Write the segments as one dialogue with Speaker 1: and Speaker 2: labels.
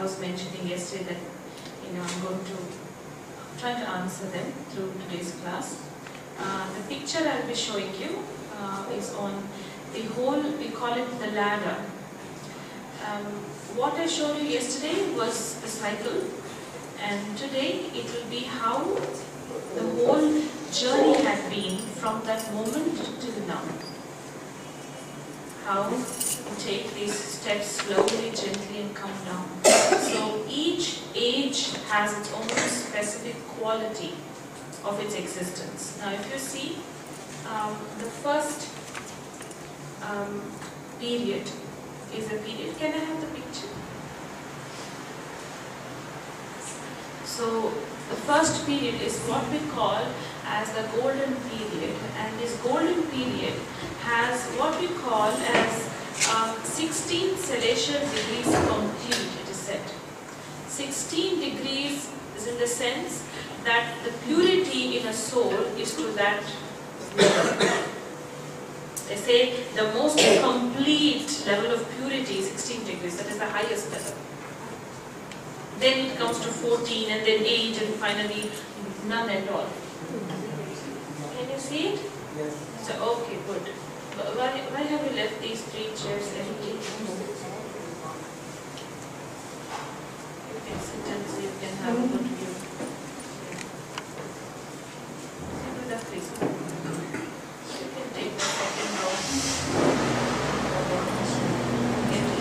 Speaker 1: I was mentioning yesterday that I'm going to try to answer them through today's class. The picture I'll be showing you is on the whole, we call it the ladder. What I showed you yesterday was the cycle, and today it will be how the whole journey had been from that moment till now. How you take these steps slowly, gently and come down. So each age has its own specific quality of its existence. Now if you see the first period is a period. Can I have the picture? So the first period is what we call as the golden period, and this golden period has what we call as 16 celestial degrees complete, it is said. 16 degrees is in the sense that the purity in a soul is to that level. They say the most complete level of purity is 16 degrees, that is the highest level. Then it comes to 14 and then 8 and finally none at all. Can you see it?
Speaker 2: Yes.
Speaker 1: So, okay, good. But why have you left these 3 chairs empty? You can sit and see, you can have a good view. Do that, please. You can take the second row. Get it.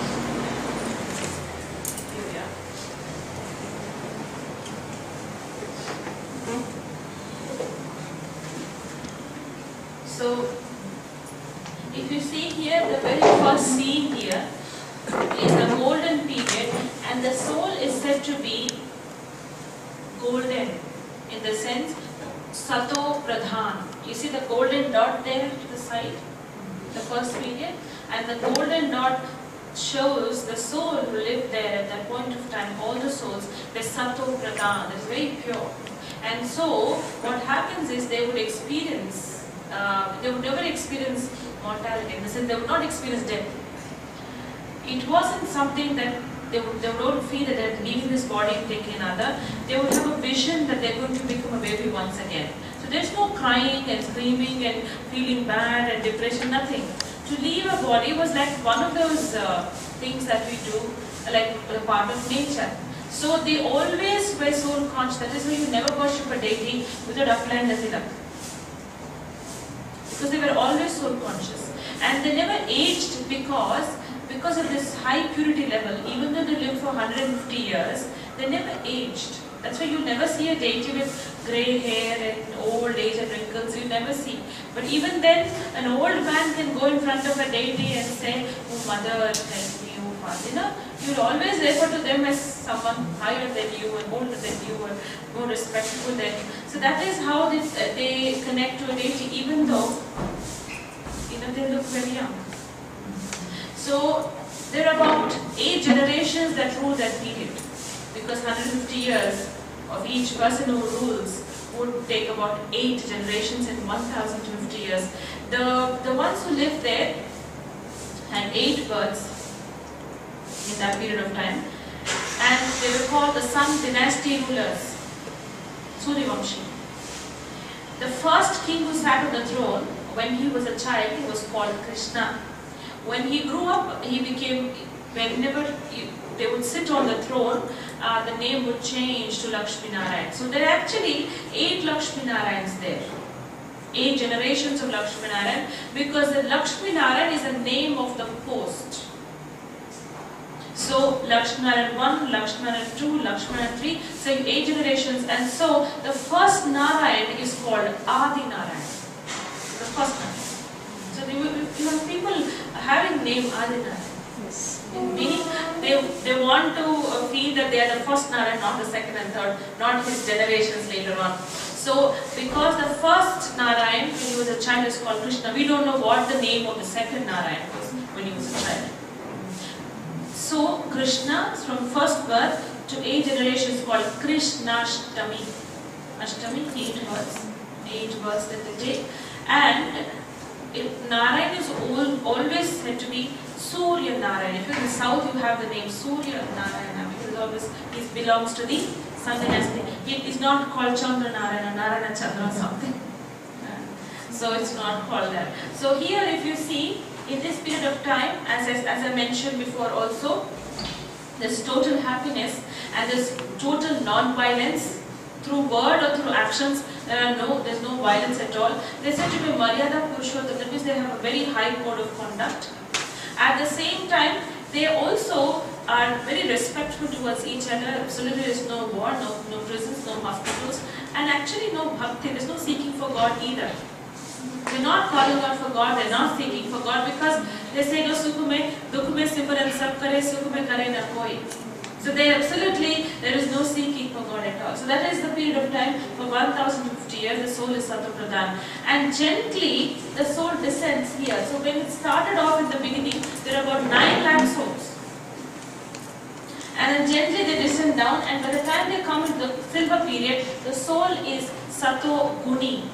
Speaker 1: Here we are. So, if you see here, the very first scene here is the golden period, and the soul is said to be golden in the sense Sato Pradhan. You see the golden dot there to the side, the first period, and the golden dot shows the soul who lived there at that point of time, all the souls, the Sato Pradhan, is very pure. And so, what happens is they would experience, they would never experience mortality, in the sense they would not experience death. It wasn't something that they would feel that they're leaving this body and taking another. They would have a vision that they're going to become a baby once again. So there's no crying and screaming and feeling bad and depression, nothing. To leave a body was like one of those things that we do, like a part of nature. So they always were soul conscious. That is why you never worship a deity without upland tilak. Because they were always soul conscious. And they never aged because of this high purity level. Even though they lived for 150 years, they never aged. That's why you never see a deity with grey hair and old age and wrinkles. You never see. But even then, an old man can go in front of a deity and say, "Oh mother, help me, oh father." You'll always refer to them as someone higher than you and older than you and more respectful than you. So that is how they connect to a deity, even though they look very young. So there are about 8 generations that rule that period, because 150 years of each person who rules would take about 8 generations in 1050 years. The ones who lived there had 8 births in that period of time, and they were called the Sun Dynasty rulers, Suryavamshi. The first king who sat on the throne when he was a child, he was called Krishna. When he grew up, he became, whenever they would sit on the throne, the name would change to Lakshmi Narayan. So there are actually 8 Lakshmi Narayans there. 8 generations of Lakshmi Narayan, because the Lakshmi Narayan is the name of the post. So Lakshmi Narayan 1, Lakshmi Narayan 2, Lakshmi Narayan 3, so 8 generations, and so the first Narayan is called Adi Narayan. The first Narayan. So you have people having name Adi Narayan.
Speaker 2: Yes.
Speaker 1: Meaning they want to feel that they are the first Narayan, not the second and third, not his generations later on. So because the first Narayan, when he was a child, is called Krishna, we don't know what the name of the second Narayan was when he was a child. So Krishna, from first birth to 8 generations, called Krishnashtami. Ashtami, 8 words. 8 words that they take. And Narayan is always said to be Surya Narayan. If you're in the south, you have the name Surya Narayana, because it's always because he belongs to the Sun dynasty. It is not called Chandra Narayana, Narayana Chandra or something. So it's not called that. So here if you see, in this period of time, as I mentioned before also, there's total happiness and there's total non-violence through word or through actions. There's no violence at all. They said to be Maryada Purushottam, that means they have a very high code of conduct. At the same time, they also are very respectful towards each other. Absolutely, there is no war, no prisons, no hospitals, and actually no bhakti. There is no seeking for God either. They're not calling out for God. They're not seeking for God because they say no sukh mein, dukh mein simran sab kare, sukh mein kare na koi. So there is no seeking for God at all. So that is the period of time for 1050 years. The soul is Sattva Pradhan, and gently the soul descends here. So when it started off in the beginning, there are about 9 lakh souls. And then gently they descend down, and by the time they come into the silver period, the soul is Sato Guni,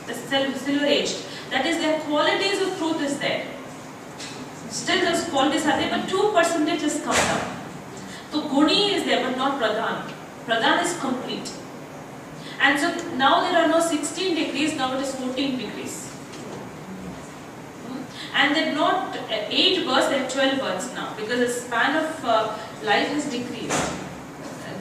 Speaker 1: the silver aged. That is, their qualities of truth is there. Still those qualities are there, but 2% has come down. So Guni is there, but not Pradhan. Pradhan is complete. And so now there are no 16 degrees, now it is 14 degrees. And they have not 8 births, they have 12 births now, because the span of life has decreased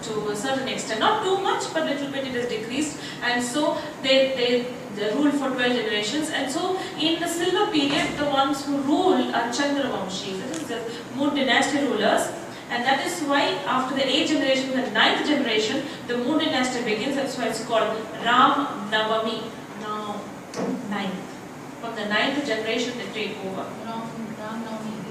Speaker 1: to a certain extent. Not too much, but little bit it has decreased. And so they rule for 12 generations. And so in the silver period, the ones who rule are Chandravamshi, that is the Moon dynasty rulers. And that is why after the 8th generation, the 9th generation, the Moon dynasty begins. That's why it's called Ram Navami. Now, 9th. From the 9th generation they take over.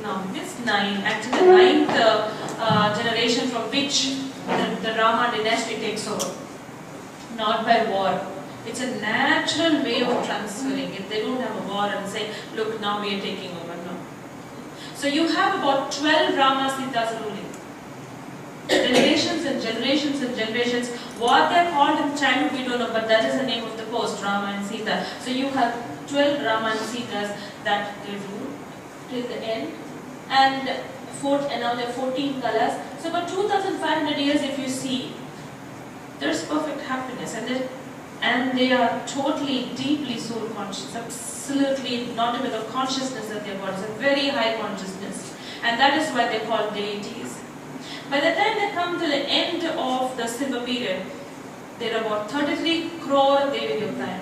Speaker 1: No, it's 9. Actually, the 9th generation from which the Rama dynasty takes over. Not by war. It's a natural way of transferring it. They don't have a war and say, look, now we are taking over. No. So you have about 12 Rama Sitas ruling. Generations and generations and generations. What they are called in childhood we don't know, but that is the name of the post, Rama and Sita. So you have 12 Rama and Sitas that they rule till the end. And now there are 14 colors. So about 2500 years if you see, there's perfect happiness, and they are totally, deeply soul conscious, absolutely not even the consciousness that they have got. It's a very high consciousness, and that is why they call deities. By the time they come to the end of the silver period, there are about 33 crore Devi Devatayan.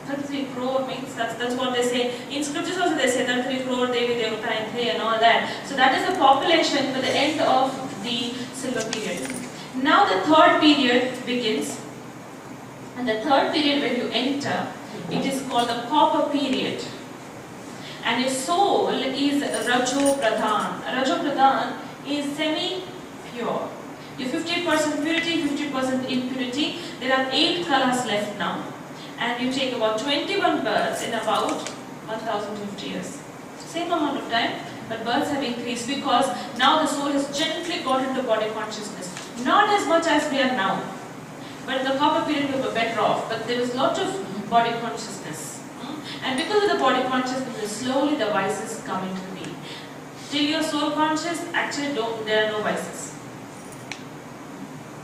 Speaker 1: 33 crore means that's what they say. In scriptures also they say 33 crore Devi Devatayan and all that. So that is the population for the end of the silver period. Now the third period begins. And the third period when you enter, it is called the copper period. And your soul is Rajo Pradhan. Rajo Pradhan is semi-pure. Your 50% purity, 50% impurity. There are 8 colors left now. And you take about 21 births in about 1050 years. Same amount of time, but births have increased because now the soul has gently got into body consciousness. Not as much as we are now. But in the copper period we were better off. But there was a lot of body consciousness. And because of the body consciousness, slowly the vices come into being. Till you're soul conscious, actually there are no vices.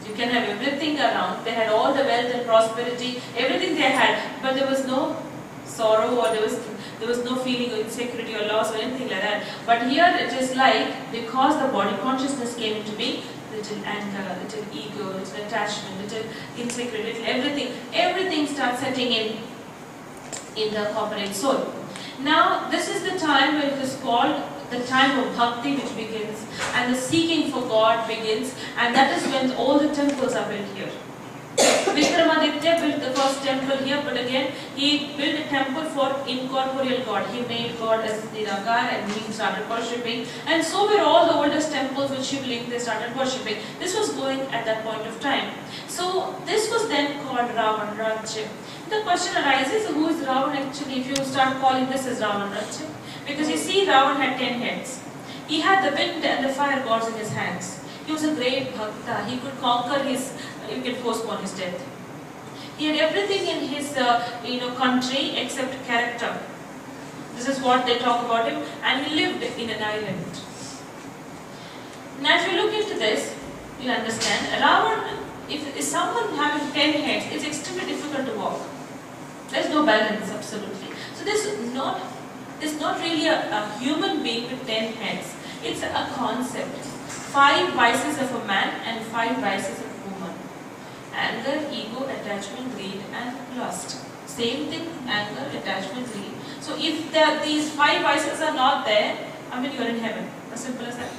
Speaker 1: You can have everything around. They had all the wealth and prosperity, everything they had, but there was no sorrow or there was no feeling of insecurity or loss or anything like that. But here it is like, because the body consciousness came into being, little anger, little ego, little attachment, little insecurity, little everything starts setting in the corporate soul. Now this is the time when it is called the time of bhakti which begins, and the seeking for God begins, and that is when all the temples are built here. Vikramaditya built the first temple here, but again he built a temple for incorporeal God. He made God as Nirakar and he started worshipping, and so were all the oldest temples which Shivling they started worshipping. This was going at that point of time. So this was then called Ravan Rajya. The question arises, who is Ravan actually if you start calling this as Ravan Rajya? Because you see, Ravan had 10 heads. He had the wind and the fire gods in his hands. He was a great bhakta. He could conquer you can postpone his death. He had everything in his country except character. This is what they talk about him, and he lived in an island. Now if you look into this, You understand? Ravan, if someone having 10 heads, it's extremely difficult to walk. There's no balance, absolutely. So there's not really a human being with 10 heads. It's a concept. 5 vices of a man and 5 vices of a woman. Anger, ego, attachment, greed and lust. Same thing, anger, attachment, greed. So if these 5 vices are not there, I mean you're in heaven. As simple as that.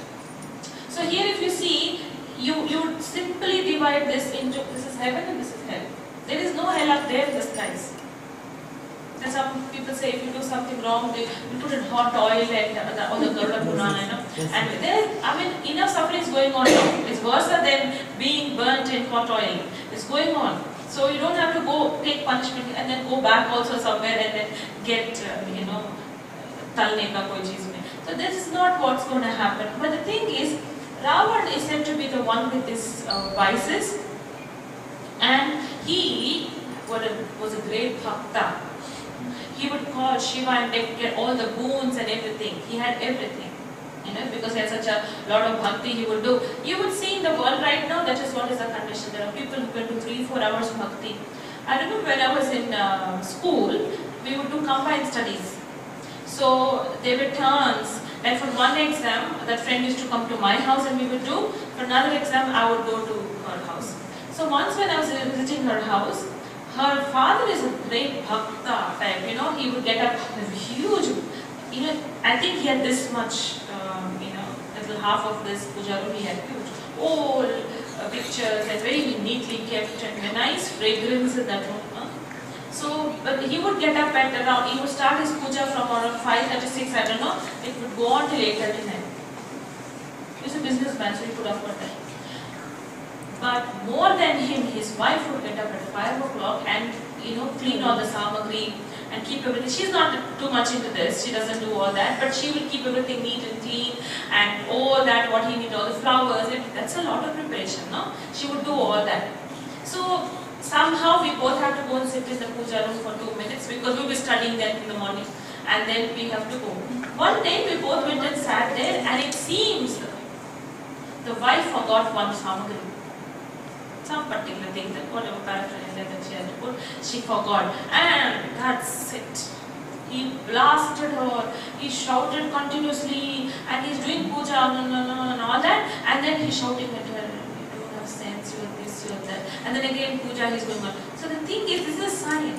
Speaker 1: So here if you see, you simply divide this into, this is heaven and this is hell. There is no hell up there in the skies. And some people say if you do something wrong, they put in hot oil and all the Garuda Purana, you know. And there, I mean, enough suffering is going on now. It's worse than being burnt in hot oil. It's going on. So you don't have to go take punishment and then go back also somewhere and then get, talne ka koi cheez mein. So this is not what's going to happen. But the thing is, Ravan is said to be the one with these vices, and he was a great bhakta. He would call Shiva and get all the boons and everything. He had everything, because he had such a lot of bhakti he would do. You would see in the world right now, that is what is the condition. There are people who can do 3-4 hours bhakti. I remember when I was in school, we would do combined studies. So there were turns. Like for one exam, that friend used to come to my house and we would do. For another exam, I would go to her house. So once when I was visiting her house, her father is a great bhakta type, he would get up huge, I think he had this much, little half of this puja room, he had huge, old pictures and very neatly kept and a nice fragrance in that room. So, but he would get up at around, he would start his puja from around 5:36, I don't know, it would go on till 8:39. He's a businessman, so he could afford that. But more than him, his wife would get up at 5 o'clock and clean all the samagri and keep everything. She's not too much into this, she doesn't do all that, but she will keep everything neat and clean and all that, what he needs, all the flowers, that's a lot of preparation, no? She would do all that. So somehow we both have to go and sit in the puja room for 2 minutes because we'll be studying that in the morning and then we have to go. One day we both went and sat there and it seems the wife forgot one samagri. Some particular thing, that whatever paraphernalia that she had to put, she forgot. And that's it. He blasted her, he shouted continuously, and he's doing puja, and all that, and then he's shouting at her, you don't have sense, you have this, you have that. And then again puja he's going on. So the thing is, this is a sign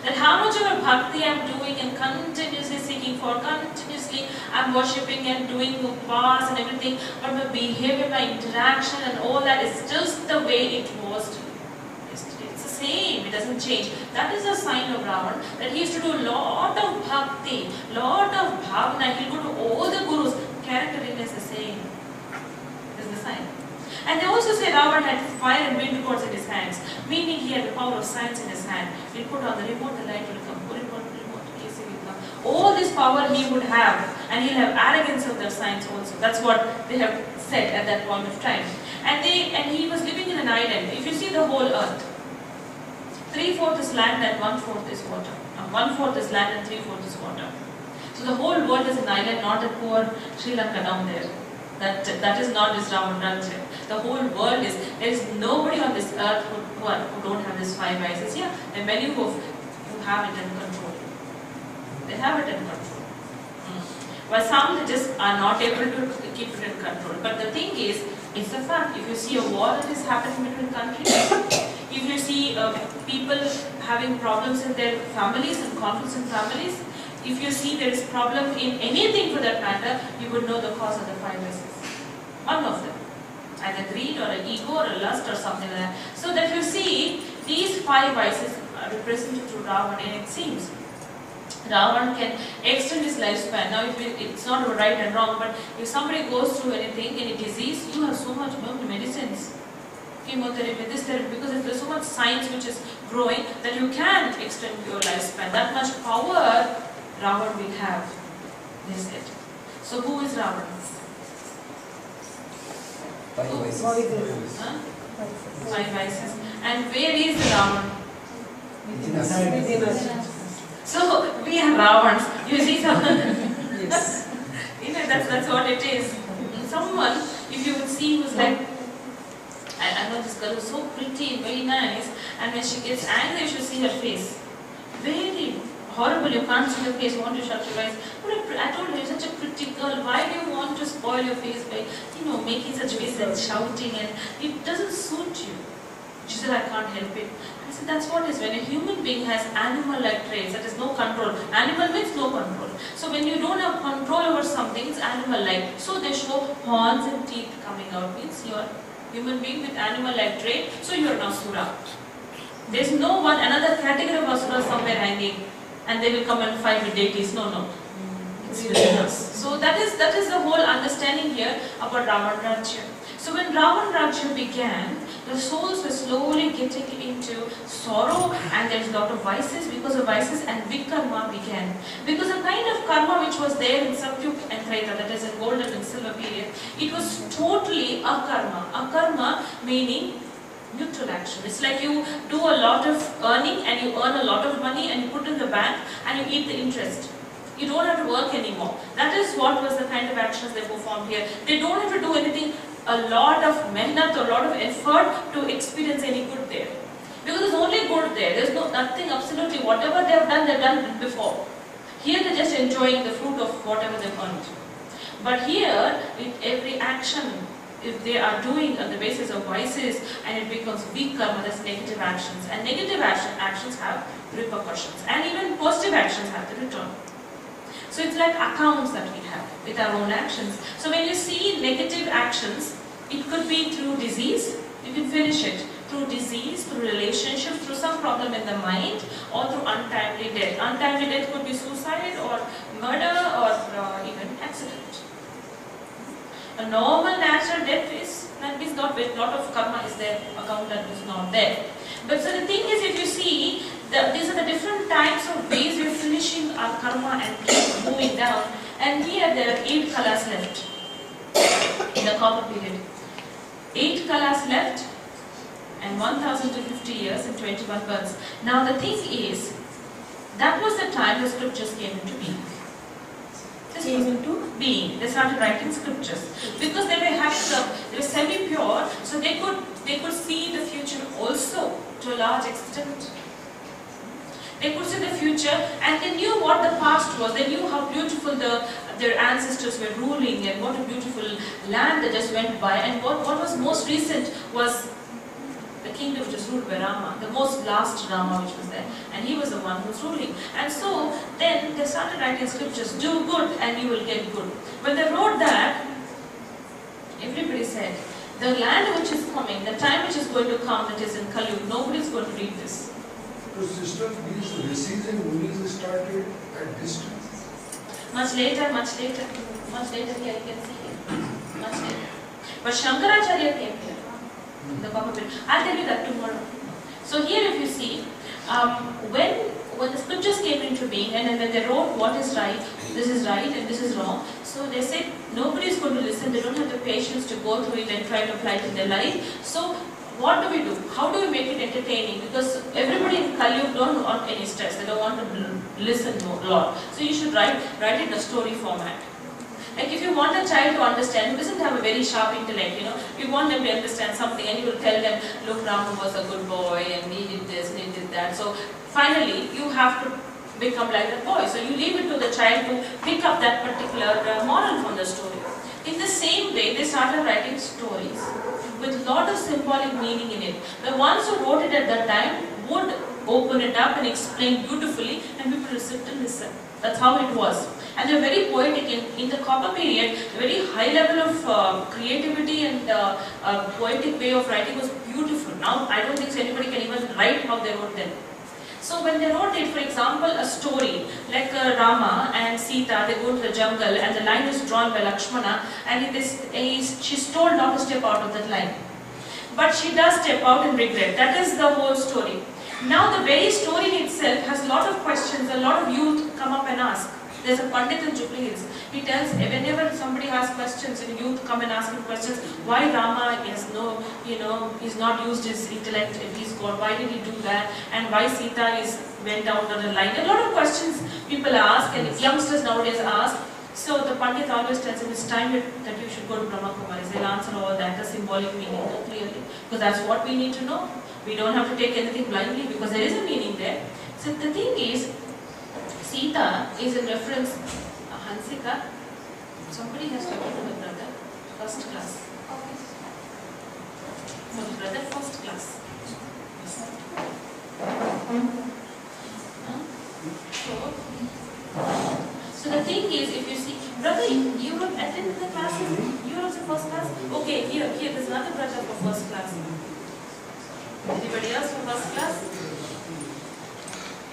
Speaker 1: that how much of a bhakti I'm doing and continuously seeking for, continuously I'm worshipping and doing upas and everything, but my behavior, my interaction and all that is just the way it was yesterday. It's the same, it doesn't change. That is a sign of Ravan, that he used to do a lot of bhakti, lot of bhavana, he'll go to all the gurus, character is the same. This is the sign. And they also say Ravan had fire and wind cords in his hands, meaning he had the power of science in his hand. He'll put on the remote, the light will come, remote, AC will come. All this power he would have, and he'll have arrogance of their science also. That's what they have said at that point of time. And he was living in an island. If you see the whole earth, 3/4 is land and 1/4 is water. 1/4 is land and 3/4 is water. So the whole world is an island, not a poor Sri Lanka down there. That is not this Ravan Rajya. The whole world is, there is nobody on this earth who don't have these 5 vices. Yeah, there are many who have it in control. They have it in control. But some they just are not able to keep it in control. But the thing is, it's a fact. If you see a war that is happening between countries, if you see people having problems in their families and conflicts in families, if you see there is problem in anything for that matter, you would know the cause of the 5 vices. One of them. Either greed or an ego or a lust or something like that. So that you see, these 5 vices are represented through Ravan, and it seems Ravan can extend his lifespan. Now it's not about right and wrong, but if somebody goes through anything, any disease, you have so much medicines, chemotherapy, this therapy, because there's so much science which is growing that you can extend your lifespan. That much power Ravan will have, they said. So who is Ravan?
Speaker 2: 5 vices.
Speaker 1: Huh? 5 vices. And where is Ravan?
Speaker 2: Within us.
Speaker 1: So we are Ravans. You see someone?
Speaker 2: Yes.
Speaker 1: That's what it is. Someone, if you would see who's like know this girl is so pretty, very nice, and when she gets angry, you should see her face. Very horrible, you can't see her face, you want to shut your eyes. But I told her, you're such a pretty girl, why do you want to spoil your face by, making such face and shouting, and it doesn't suit you. She said, I can't help it. I said, that's what it is. When a human being has animal-like traits, that is no control. Animal means no control. So when you don't have control over something, it's animal-like. So they show horns and teeth coming out. Means you are human being with animal-like trait, so you are an asura. There's no one, another category of asura somewhere hanging, and they will come and fight with deities. No. It's within us. So that is the whole understanding here about Ravan Rajya. So when Ravan Rajya began, the souls were slowly getting into sorrow, and there is a lot of vices. Because of vices, and Vikarma began. Because the kind of karma which was there in Satyug and Treta, that is in golden and silver period, it was totally akarma. Akarma meaning neutral action. It's like you do a lot of earning and you earn a lot of money and you put in the bank and you eat the interest. You don't have to work anymore. That is what was the kind of actions they performed here. They don't have to do anything, a lot of mehnat, a lot of effort to experience any good there. Because there's only good there. There's nothing, absolutely, whatever they've done before. Here they're just enjoying the fruit of whatever they've earned. But here, with every action, if they are doing on the basis of vices, and it becomes weak karma, that's negative actions. And negative actions have repercussions. And even positive actions have the return. So it's like accounts that we have with our own actions. So when you see negative actions, it could be through disease, you can finish it. Through disease, through relationships, through some problem in the mind, or through untimely death. Untimely death could be suicide or murder or even accident. A normal natural death is, that means not with lot of karma is there, account that is not there. But so the thing is, if you see, these are the different types of ways we are finishing our karma and keep moving down. And here there are 8 kalas left in the copper period. 8 kalas left and 1050 years and 21 births. Now the thing is, that was the time the scriptures came into being. They started writing scriptures because they were semi-pure, so they could see the future also to a large extent. They could see the future, and they knew what the past was. They knew how beautiful their ancestors were ruling, and what a beautiful land they just went by. And what was most recent was the kingdom which was ruled by Rama, the most last Rama which was there, and he was the one who was ruling. And so then they started writing scriptures, do good and you will get good. When they wrote that, everybody said, the land which is coming, the time which is going to come, that is in Kali Yuga, nobody is going to read this.
Speaker 3: So sister, these rishis and munis started at this time?
Speaker 1: Much later here you can see it. Much later. But Shankaracharya came here. The copper period. I'll tell you that tomorrow. So here if you see, when the scriptures came into being, and then they wrote what is right, this is right and this is wrong, so they said nobody is going to listen, they don't have the patience to go through it and try to apply it in their life. So what do we do? How do we make it entertaining? Because everybody in Kali Yuga don't want any stress, they don't want to listen a lot. So you should write it in a story format. Like if you want a child to understand, who doesn't have a very sharp intellect, you want them to understand something, and you will tell them, look, Rama was a good boy and he did this and he did that. So finally you have to become like that boy. So you leave it to the child to pick up that particular moral from the story. In the same way, they started writing stories with a lot of symbolic meaning in it. The ones who wrote it at that time would open it up and explain beautifully, and people would sit and listen. That's how it was. And they're very poetic. In the copper period, a very high level of creativity and poetic way of writing was beautiful. Now, I don't think anybody can even write how they wrote them. So when they wrote it, for example, a story like Rama and Sita, they go to the jungle and the line is drawn by Lakshmana, and she's told not to step out of that line. But she does step out and regret. That is the whole story. Now the very story in itself has a lot of questions, a lot of youth come up and ask. There's a Pandit in Jubilee Hills. He tells, whenever somebody asks questions and youth come and ask him questions, why Rama is he's not used his intellect if he's God, why did he do that? And why Sita went down the line? A lot of questions people ask, and youngsters nowadays ask. So the Pandit always tells him it's time that you should go to Brahma Kumaris. They'll answer all that, the symbolic meaning clearly. Because that's what we need to know. We don't have to take anything blindly because there is a meaning there. So the thing is, Sita is in reference, Hansika, somebody has to go to the brother, first class. For the brother, first class. So the thing is, if you see, brother, you have attended the classes, you are also first class. Okay, here, there's another brother for first class. Anybody else for first class?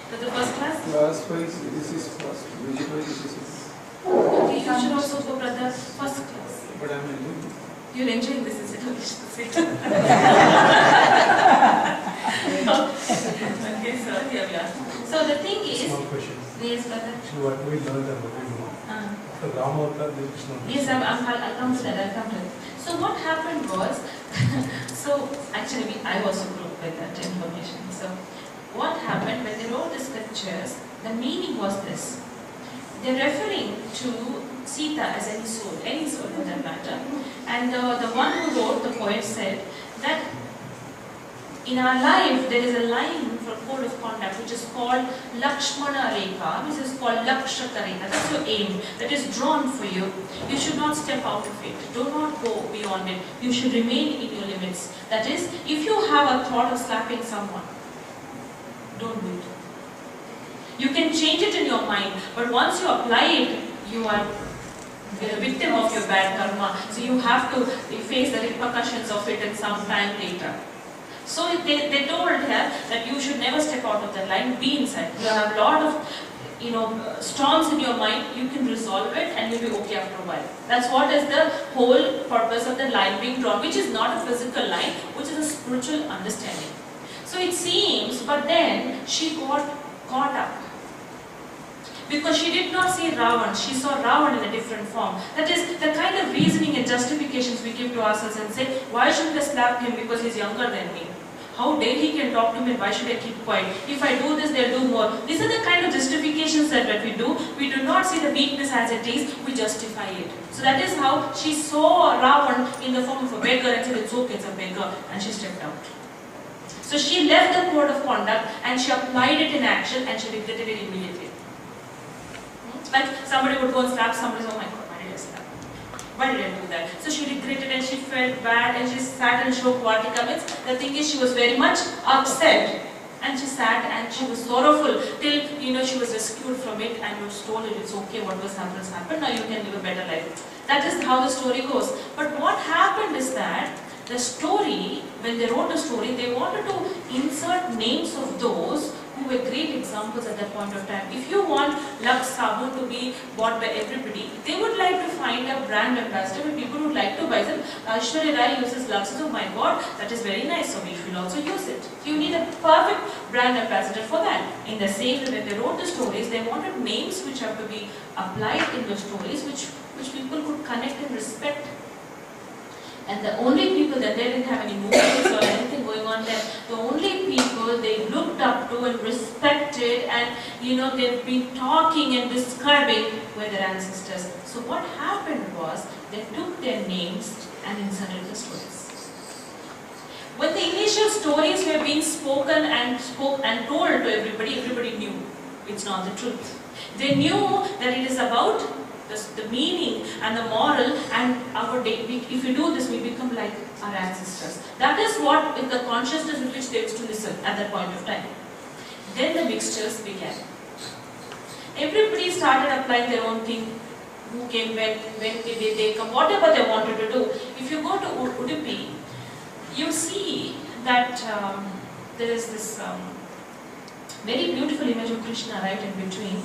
Speaker 1: For the first class?
Speaker 4: Class wise, this is first. Usually this is.
Speaker 1: Okay, you should also go, brother, first class.
Speaker 4: But I'm enjoying.
Speaker 1: You're enjoying this, is it? Okay, so here we are. So the thing is,
Speaker 4: Small question.
Speaker 1: yes, brother.
Speaker 4: So what we learned about it, after Rama Avatar, there is no.
Speaker 1: Yes, I'll come to that. So what happened was, so actually I also grew up with that information. So what happened when they wrote the scriptures, the meaning was this. They're referring to Sita as any soul for that matter. And the one who wrote, the poet, said that in our life there is a line for code of conduct which is called Lakshmana Rekha, which is called Lakshaka Rekha. That's your aim, that is drawn for you. You should not step out of it. Do not go beyond it. You should remain in your limits. That is, if you have a thought of slapping someone, don't do it. You can change it in your mind, but once you apply it, you are a victim of your bad karma. So you have to face the repercussions of it in some time later. So they told her that you should never step out of that line, be inside. You have a lot of storms in your mind, you can resolve it and you'll be okay after a while. That's what is the whole purpose of the line being drawn, which is not a physical line, which is a spiritual understanding. So it seems, but then she got caught up. Because she did not see Ravan, she saw Ravan in a different form. That is the kind of reasoning and justifications we give to ourselves and say, why shouldn't I slap him because he's younger than me? How dare he can talk to me, why should I keep quiet? If I do this, they'll do more. These are the kind of justifications that we do. We do not see the weakness as it is, we justify it. So that is how she saw Ravan in the form of a beggar and said, it's okay, it's a beggar, and she stepped out. So she left the code of conduct and she applied it in action and she regretted it immediately. Like somebody would go and slap somebody, oh my god, why did I slap? Why did I do that? So she regretted and she felt bad and she sat and showed Radhika means. The thing is, she was very much upset and she sat and she was sorrowful till she was rescued from it and was told it, it's okay, what was happened has happened, now you can live a better life. That is how the story goes. But what happened is that the story, when they wrote the story, they wanted to insert names of those who were great examples at that point of time. If you want Lux Sabun to be bought by everybody, they would like to find a brand ambassador where people would like to buy them. Aishwarya Rai uses Lux, oh my god, that is very nice, so we should also use it. So you need a perfect brand ambassador for that. In the same way, when they wrote the stories, they wanted names which have to be applied in the stories, which people could connect and respect. And the only people that they didn't have any movies or anything going on there, the only people they looked up to and respected and they've been talking and describing were their ancestors. So what happened was they took their names and inserted the stories. When the initial stories were being spoken and told to everybody, everybody knew it's not the truth. They knew that it is about the meaning and the moral and our day. If we do this, we become like our ancestors. That is what is the consciousness with which they used to listen at that point of time. Then the mixtures began. Everybody started applying their own thing. Who came, when did they come, whatever they wanted to do. If you go to Udupi, you see that there is this very beautiful image of Krishna right in between.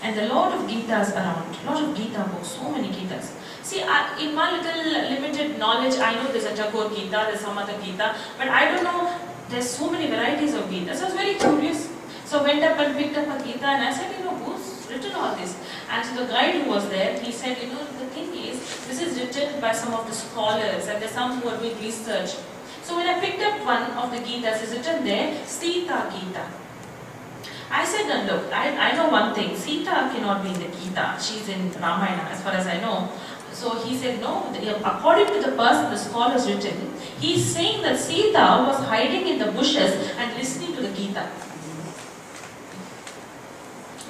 Speaker 1: And a lot of Gitas around, a lot of Gita books, so many Gitas. See, in my little limited knowledge, I know there's a Tagore Gita, there's some other Gita, but I don't know, there's so many varieties of Gita. So I was very curious. So I went up and picked up a Gita and I said, who's written all this? And so the guide who was there, he said, the thing is, this is written by some of the scholars and there's some who are doing research. So when I picked up one of the Gitas, it's written there, Sita Gita. I said, no, look, I know one thing, Sita cannot be in the Gita, she's in Ramayana as far as I know. So he said, no, according to the person the scholars written, he's saying that Sita was hiding in the bushes and listening to the Gita.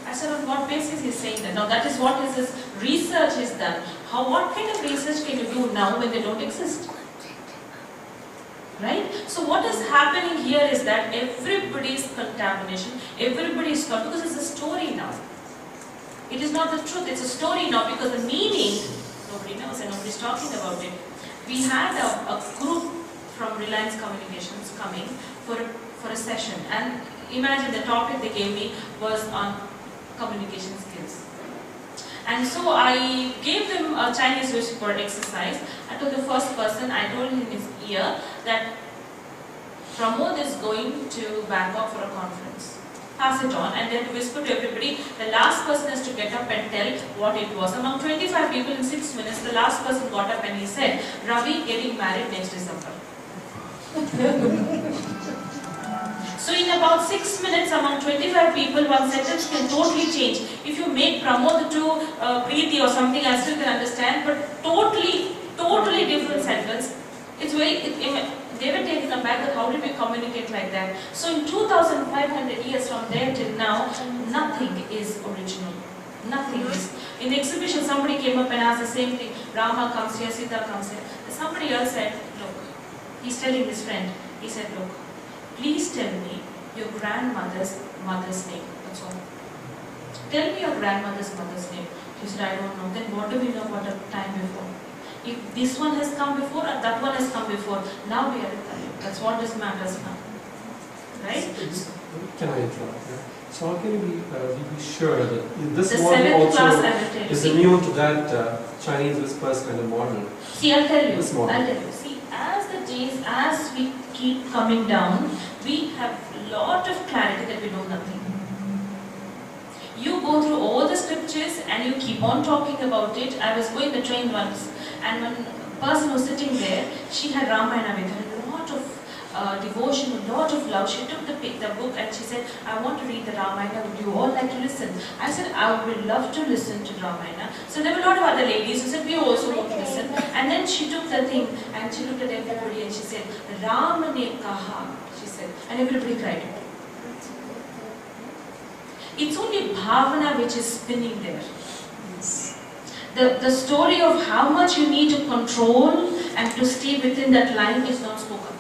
Speaker 1: I said, on what basis he's saying that? Now that is what his research is done. What kind of research can you do now when they don't exist? Right? So what is happening here is that everybody's contamination, everybody's thought, because it's a story now. It is not the truth, it's a story now because the meaning, nobody knows and nobody's talking about it. We had a group from Reliance Communications coming for a session, and imagine the topic they gave me was on communication skills. And so I gave them a Chinese whisper exercise. I told the first person, I told him in his ear that Pramod is going to Bangkok for a conference. Pass it on, and then to whisper to everybody. The last person has to get up and tell what it was. Among 25 people in 6 minutes, the last person got up and he said, Ravi getting married next December. So in about 6 minutes, among 25 people, one sentence can totally change. If you make Pramod to Preeti or something, I still can understand, but totally different sentence. It's very, they were taken aback that how did we communicate like that. So in 2,500 years from there till now, nothing is original. Nothing is. In the exhibition, somebody came up and asked the same thing. Rama comes here, Sita comes here. Somebody else said, look, he's telling his friend, he said, look, please tell me your grandmother's mother's name. That's all. Tell me your grandmother's mother's name. She said, I don't know. Then what do we know about the time before? If this one has come before or that one has come before, now we are in time. That's what this matters now. Right?
Speaker 4: Can I interrupt? So how can we be sure that this
Speaker 1: the
Speaker 4: model
Speaker 1: seventh class
Speaker 4: also
Speaker 1: I will tell you.
Speaker 4: is
Speaker 1: See,
Speaker 4: immune to that Chinese whispers kind of model?
Speaker 1: See, I'll tell you.
Speaker 4: This model.
Speaker 1: I'll tell you. See, as the days, as we keep coming down, we have a lot of clarity that we know nothing. You go through all the scriptures and you keep on talking about it. I was going the train once, and one person was sitting there, she had Ramayana with her, a lot of devotion, a lot of love. She took the book and she said, I want to read the Ramayana, would you all like to listen? I said, I would love to listen to Ramayana. So there were a lot of other ladies who said, we also want to listen. And then she took the thing and she looked at everybody and she said, Ram ne kaha, she said, and everybody cried. It's only bhavana which is spinning there. The story of how much you need to control and to stay within that line is not spoken.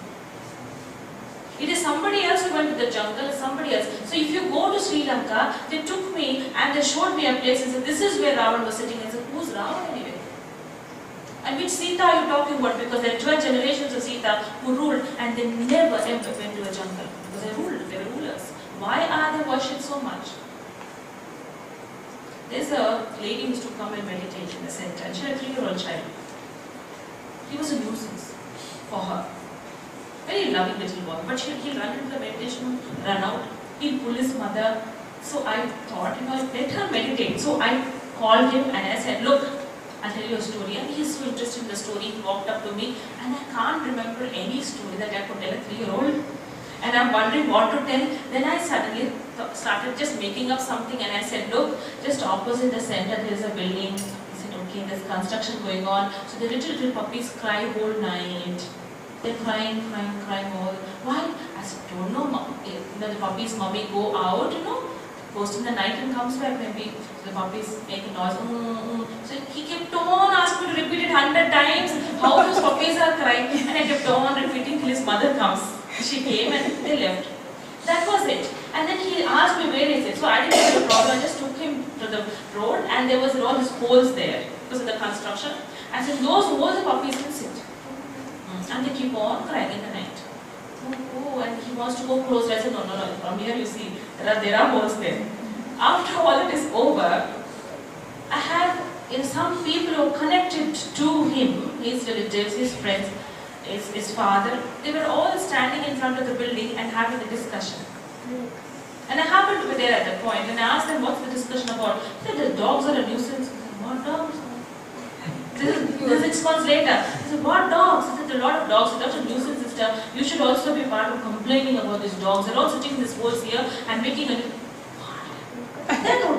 Speaker 1: It is somebody else who went to the jungle, somebody else. So if you go to Sri Lanka, they took me and they showed me a place and said, this is where Ravan was sitting. I said, who's Ravan anyway? And which Sita are you talking about? Because there are 12 generations of Sita who ruled and they never ever went to a jungle. Because they ruled, they were rulers. Why are they worshipped so much? There's a lady who used to come and meditate in the center, and she had a 3-year-old child. He was a nuisance for her. Very loving little boy, but he'll run into the meditation, run out, he'll pull his mother. So I thought, let her meditate. So I called him and I said, look, I'll tell you a story. And he's so interested in the story, he walked up to me, and I can't remember any story that I could tell a 3-year-old. And I'm wondering what to tell. Then I suddenly started just making up something and I said, look, just opposite the center there is a building. He said, okay, there's construction going on. So the little puppies cry whole night. They're crying all. Why? I said, don't know. The puppy's mommy go out, goes in the night and comes back. Maybe the puppies make a noise. So he kept on asking me to repeat it 100 times. How those puppies are crying. And I kept on repeating till his mother comes. She came and they left. That was it. And then he asked me, where is it? So I didn't have a problem. I just took him to the road and there was all these holes there because of the construction. I said, those holes the puppies can sit. And they keep on crying in the night. Oh, and he wants to go closer. I said, no, from here you see, there are holes there. After all it is over, I have some people who are connected to him, his relatives, his friends, his father. They were all standing in front of the building and having a discussion. And I happened to be there at that point and I asked them, what's the discussion about? They said, the dogs are a nuisance. I said, what dogs? This is 6 months later. I said, what dogs? I said, there are a lot of dogs. It's such a nuisance system. You should also be part of complaining about these dogs. They're all sitting in these holes here and making a...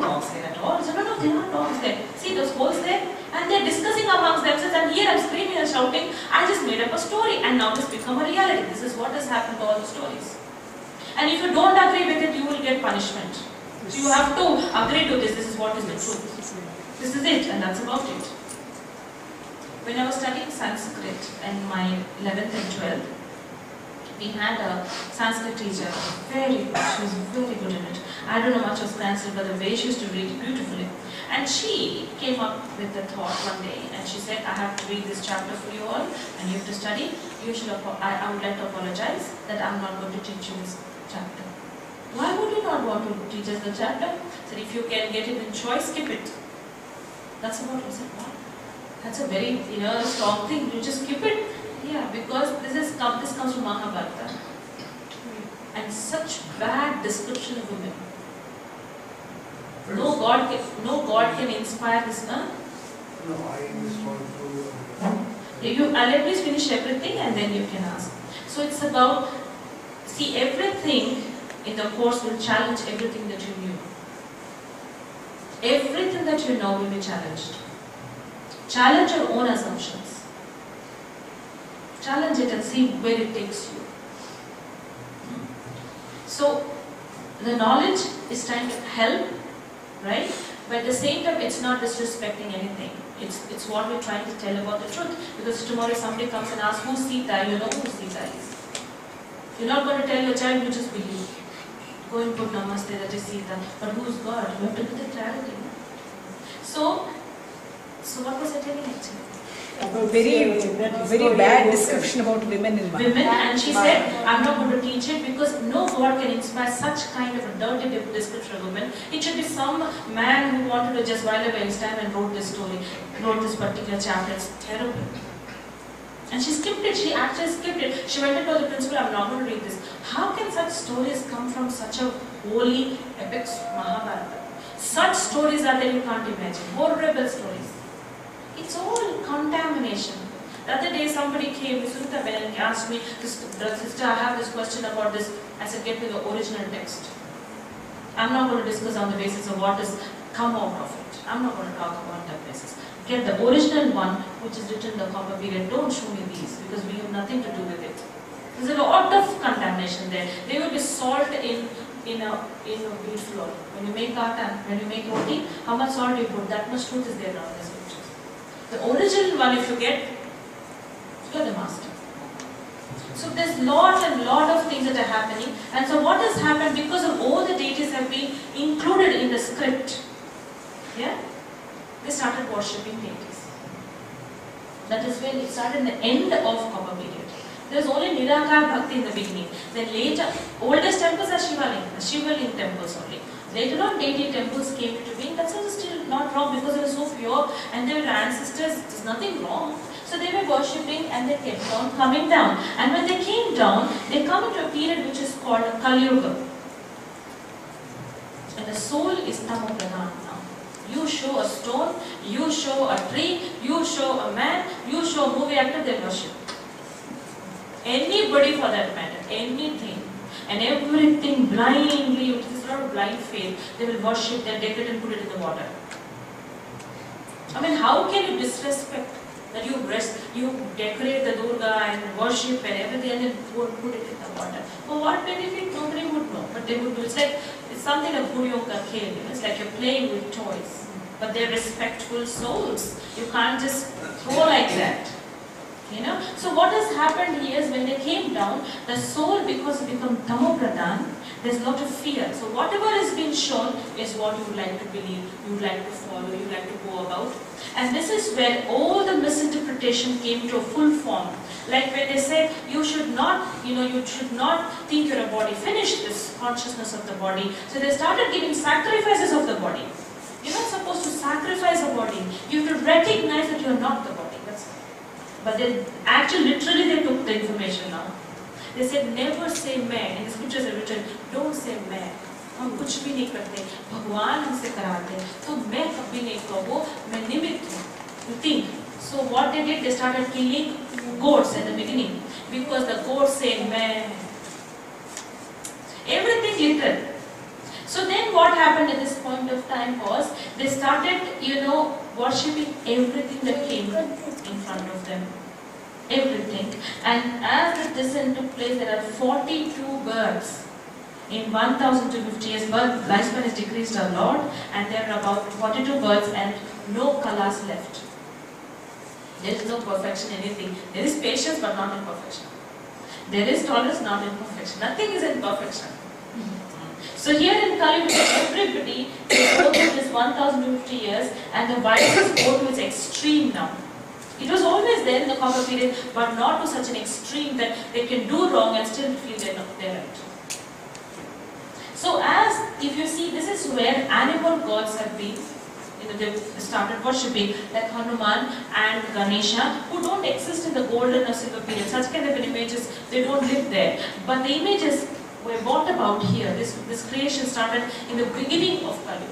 Speaker 1: dogs here at all. So, no, there are dogs there. See those holes there? And they're discussing amongst themselves, and here I'm screaming and shouting, I just made up a story, and now it's become a reality. This is what has happened to all the stories. And if you don't agree with it, you will get punishment. So you have to agree to this. This is what is the truth. This is it, and that's about it. When I was studying Sanskrit in my 11th and 12th, we had a Sanskrit teacher, very good, she was very good in it. I don't know much of Sanskrit, but the way she used to read it beautifully. And she came up with the thought one day, and she said, I have to read this chapter for you all, and you have to study. I would like to apologize that I'm not going to teach you this chapter. Why would you not want to teach us the chapter? Said, if you can get it in choice, skip it. That's about it. I said, wow, that's a very strong thing. You just skip it. Yeah, because this comes from Mahabharata. And such bad description of women. No God can inspire this, huh?
Speaker 3: No, I just want to...
Speaker 1: Let me finish everything and then you can ask. So it's about, see, everything in the course will challenge everything that you knew. Everything that you know will be challenged. Challenge your own assumptions. Challenge it and see where it takes you. So, the knowledge is trying to help, right? But at the same time, it's not disrespecting anything. It's what we're trying to tell about the truth. Because tomorrow somebody comes and asks, who's Sita? You know who Sita is. You're not going to tell your child, you just believe. Go and put namaste, that is Sita. But who's God? You have to get the clarity. So what was I telling actually?
Speaker 2: Very bad description about women in Mahabharata.
Speaker 1: Women, and she said, I'm not going to teach it because no God can inspire such kind of a dirty description of women. It should be some man who wanted to just while away his time and wrote this story, wrote this particular chapter. It's terrible. And she skipped it. She actually skipped it. She went and told the principal, I'm not going to read this. How can such stories come from such a holy epic Mahabharata? Such stories are there you can't imagine. Horrible stories. It's all contamination. The other day somebody came, Sunita and asked me, sister, I have this question about this. I said, get me the original text. I'm not going to discuss on the basis of what has come out of it. I'm not going to talk about that basis. Get the original one, which is written in the copper period. Don't show me these, because we have nothing to do with it. There's a lot of contamination there. There will be salt in a wheat flour. When you make atta, when you make roti, how much salt you put, that much truth is there now in the scriptures. The original one, if you get, you're the master. So there's lot of things that are happening. And so what has happened, because of all the deities have been included in the script, yeah, they started worshipping deities. That is when it started in the end of Copper period. There's only Nirakar Bhakti in the beginning. Then later, oldest temples are Shivaling temples only. Later on, deity temples came into being. That's also still not wrong because they were so pure and they were ancestors. There's nothing wrong. So they were worshipping and they kept on coming down. And when they came down, they come into a period which is called Kali Yuga. And the soul is Tamopradhan now. You show a stone, you show a tree, you show a man, you show a movie actor, they worship. Anybody for that matter, anything. And everything blindly, it is not a blind faith, they will worship, they decorate and put it in the water. I mean, how can you disrespect that you decorate the Durga and worship and everything and then put it in the water? For what benefit? Nobody would know, but they would do. It's something of Guryo Ka Khel, it's like you're playing with toys. But they're respectful souls. You can't just throw like that. So what has happened here is when they came down, the soul, because it become Tamopradhan, there's a lot of fear. So whatever has been shown is what you would like to believe, you would like to follow, you would like to go about. And this is where all the misinterpretation came to a full form. Like when they said, you should not think you're a body. Finish this consciousness of the body. So they started giving sacrifices of the body. You're not supposed to sacrifice a body. You have to recognize that you're not the body. But they actually, literally, they took the information now. They said, never say मैं. In the scriptures are written, don't say मैं. हम कुछ भी नहीं करते. भगवान हमसे कराते. तो मैं कभी नहीं कहूँ. मैं निमित्त हूँ. You think. So what they did, they started killing goats at the beginning because the goats said मैं. Everything literal. So then then what happened at this point of time was, they started, worshipping everything that came in front of them. Everything. And as the descent took place, there are 42 births. In 1050 years, lifespan is decreased a lot, and there are about 42 births and no kalas left. There is no perfection, anything. There is patience, but not in perfection. There is tolerance, not in perfection. Nothing is in perfection. So here in Kali, everybody, they go through this 1050 years, and the vices go to its extreme now. It was always there in the copper period, but not to such an extreme that they can do wrong and still feel they're right. So if you see, this is where animal gods have been, they started worshipping, like Hanuman and Ganesha, who don't exist in the golden or silver period. Such kind of images, they don't live there. But the images were brought about here. This creation started in the beginning of Kali.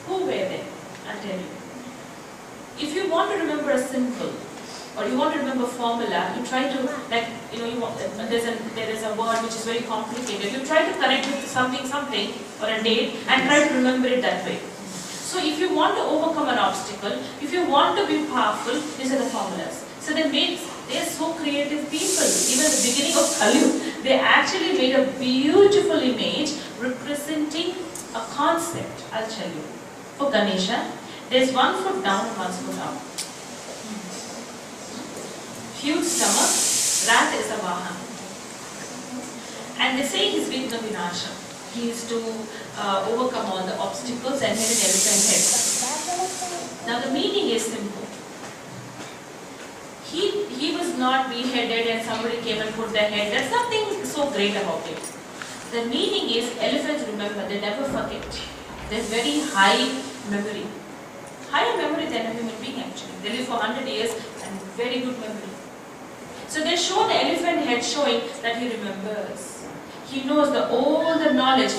Speaker 1: Who were they? I'll tell you. If you want to remember a symbol, or you want to remember formula, you try to, there is a word which is very complicated. You try to connect with something, or a date, and try to remember it that way. So if you want to overcome an obstacle, if you want to be powerful, these are the formulas. So they're so creative people. Even at the beginning of Kali, they actually made a beautiful image representing a concept. I'll tell you. For Ganesha, there's 1 foot down and 1 foot up. Huge stomach, rat is a vahan. And they say he's Vigna Vinasha. He is to overcome all the obstacles and had an elephant head. Now the meaning is simple. He was not beheaded and somebody came and put their head. There's nothing so great about it. The meaning is, elephants remember, they never forget. There's very high memory. Higher memory than a human being actually. They live for 100 years and very good memory. So they show the elephant head showing that he remembers. He knows all the knowledge.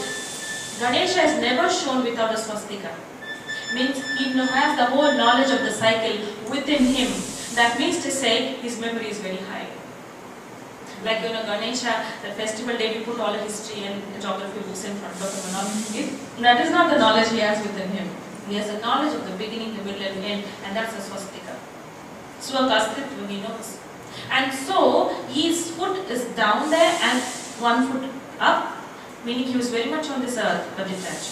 Speaker 1: Ganesha is never shown without a swastika. Means he has the whole knowledge of the cycle within him. That means to say his memory is very high. Like Ganesha, the festival day we put all the history and geography books in front of him and all. That is not the knowledge he has within him. He has the knowledge of the beginning, the middle and end, and that's the swastika. Swakastritva he knows. And so his foot is down there and 1 foot up, meaning he was very much on this earth but detached.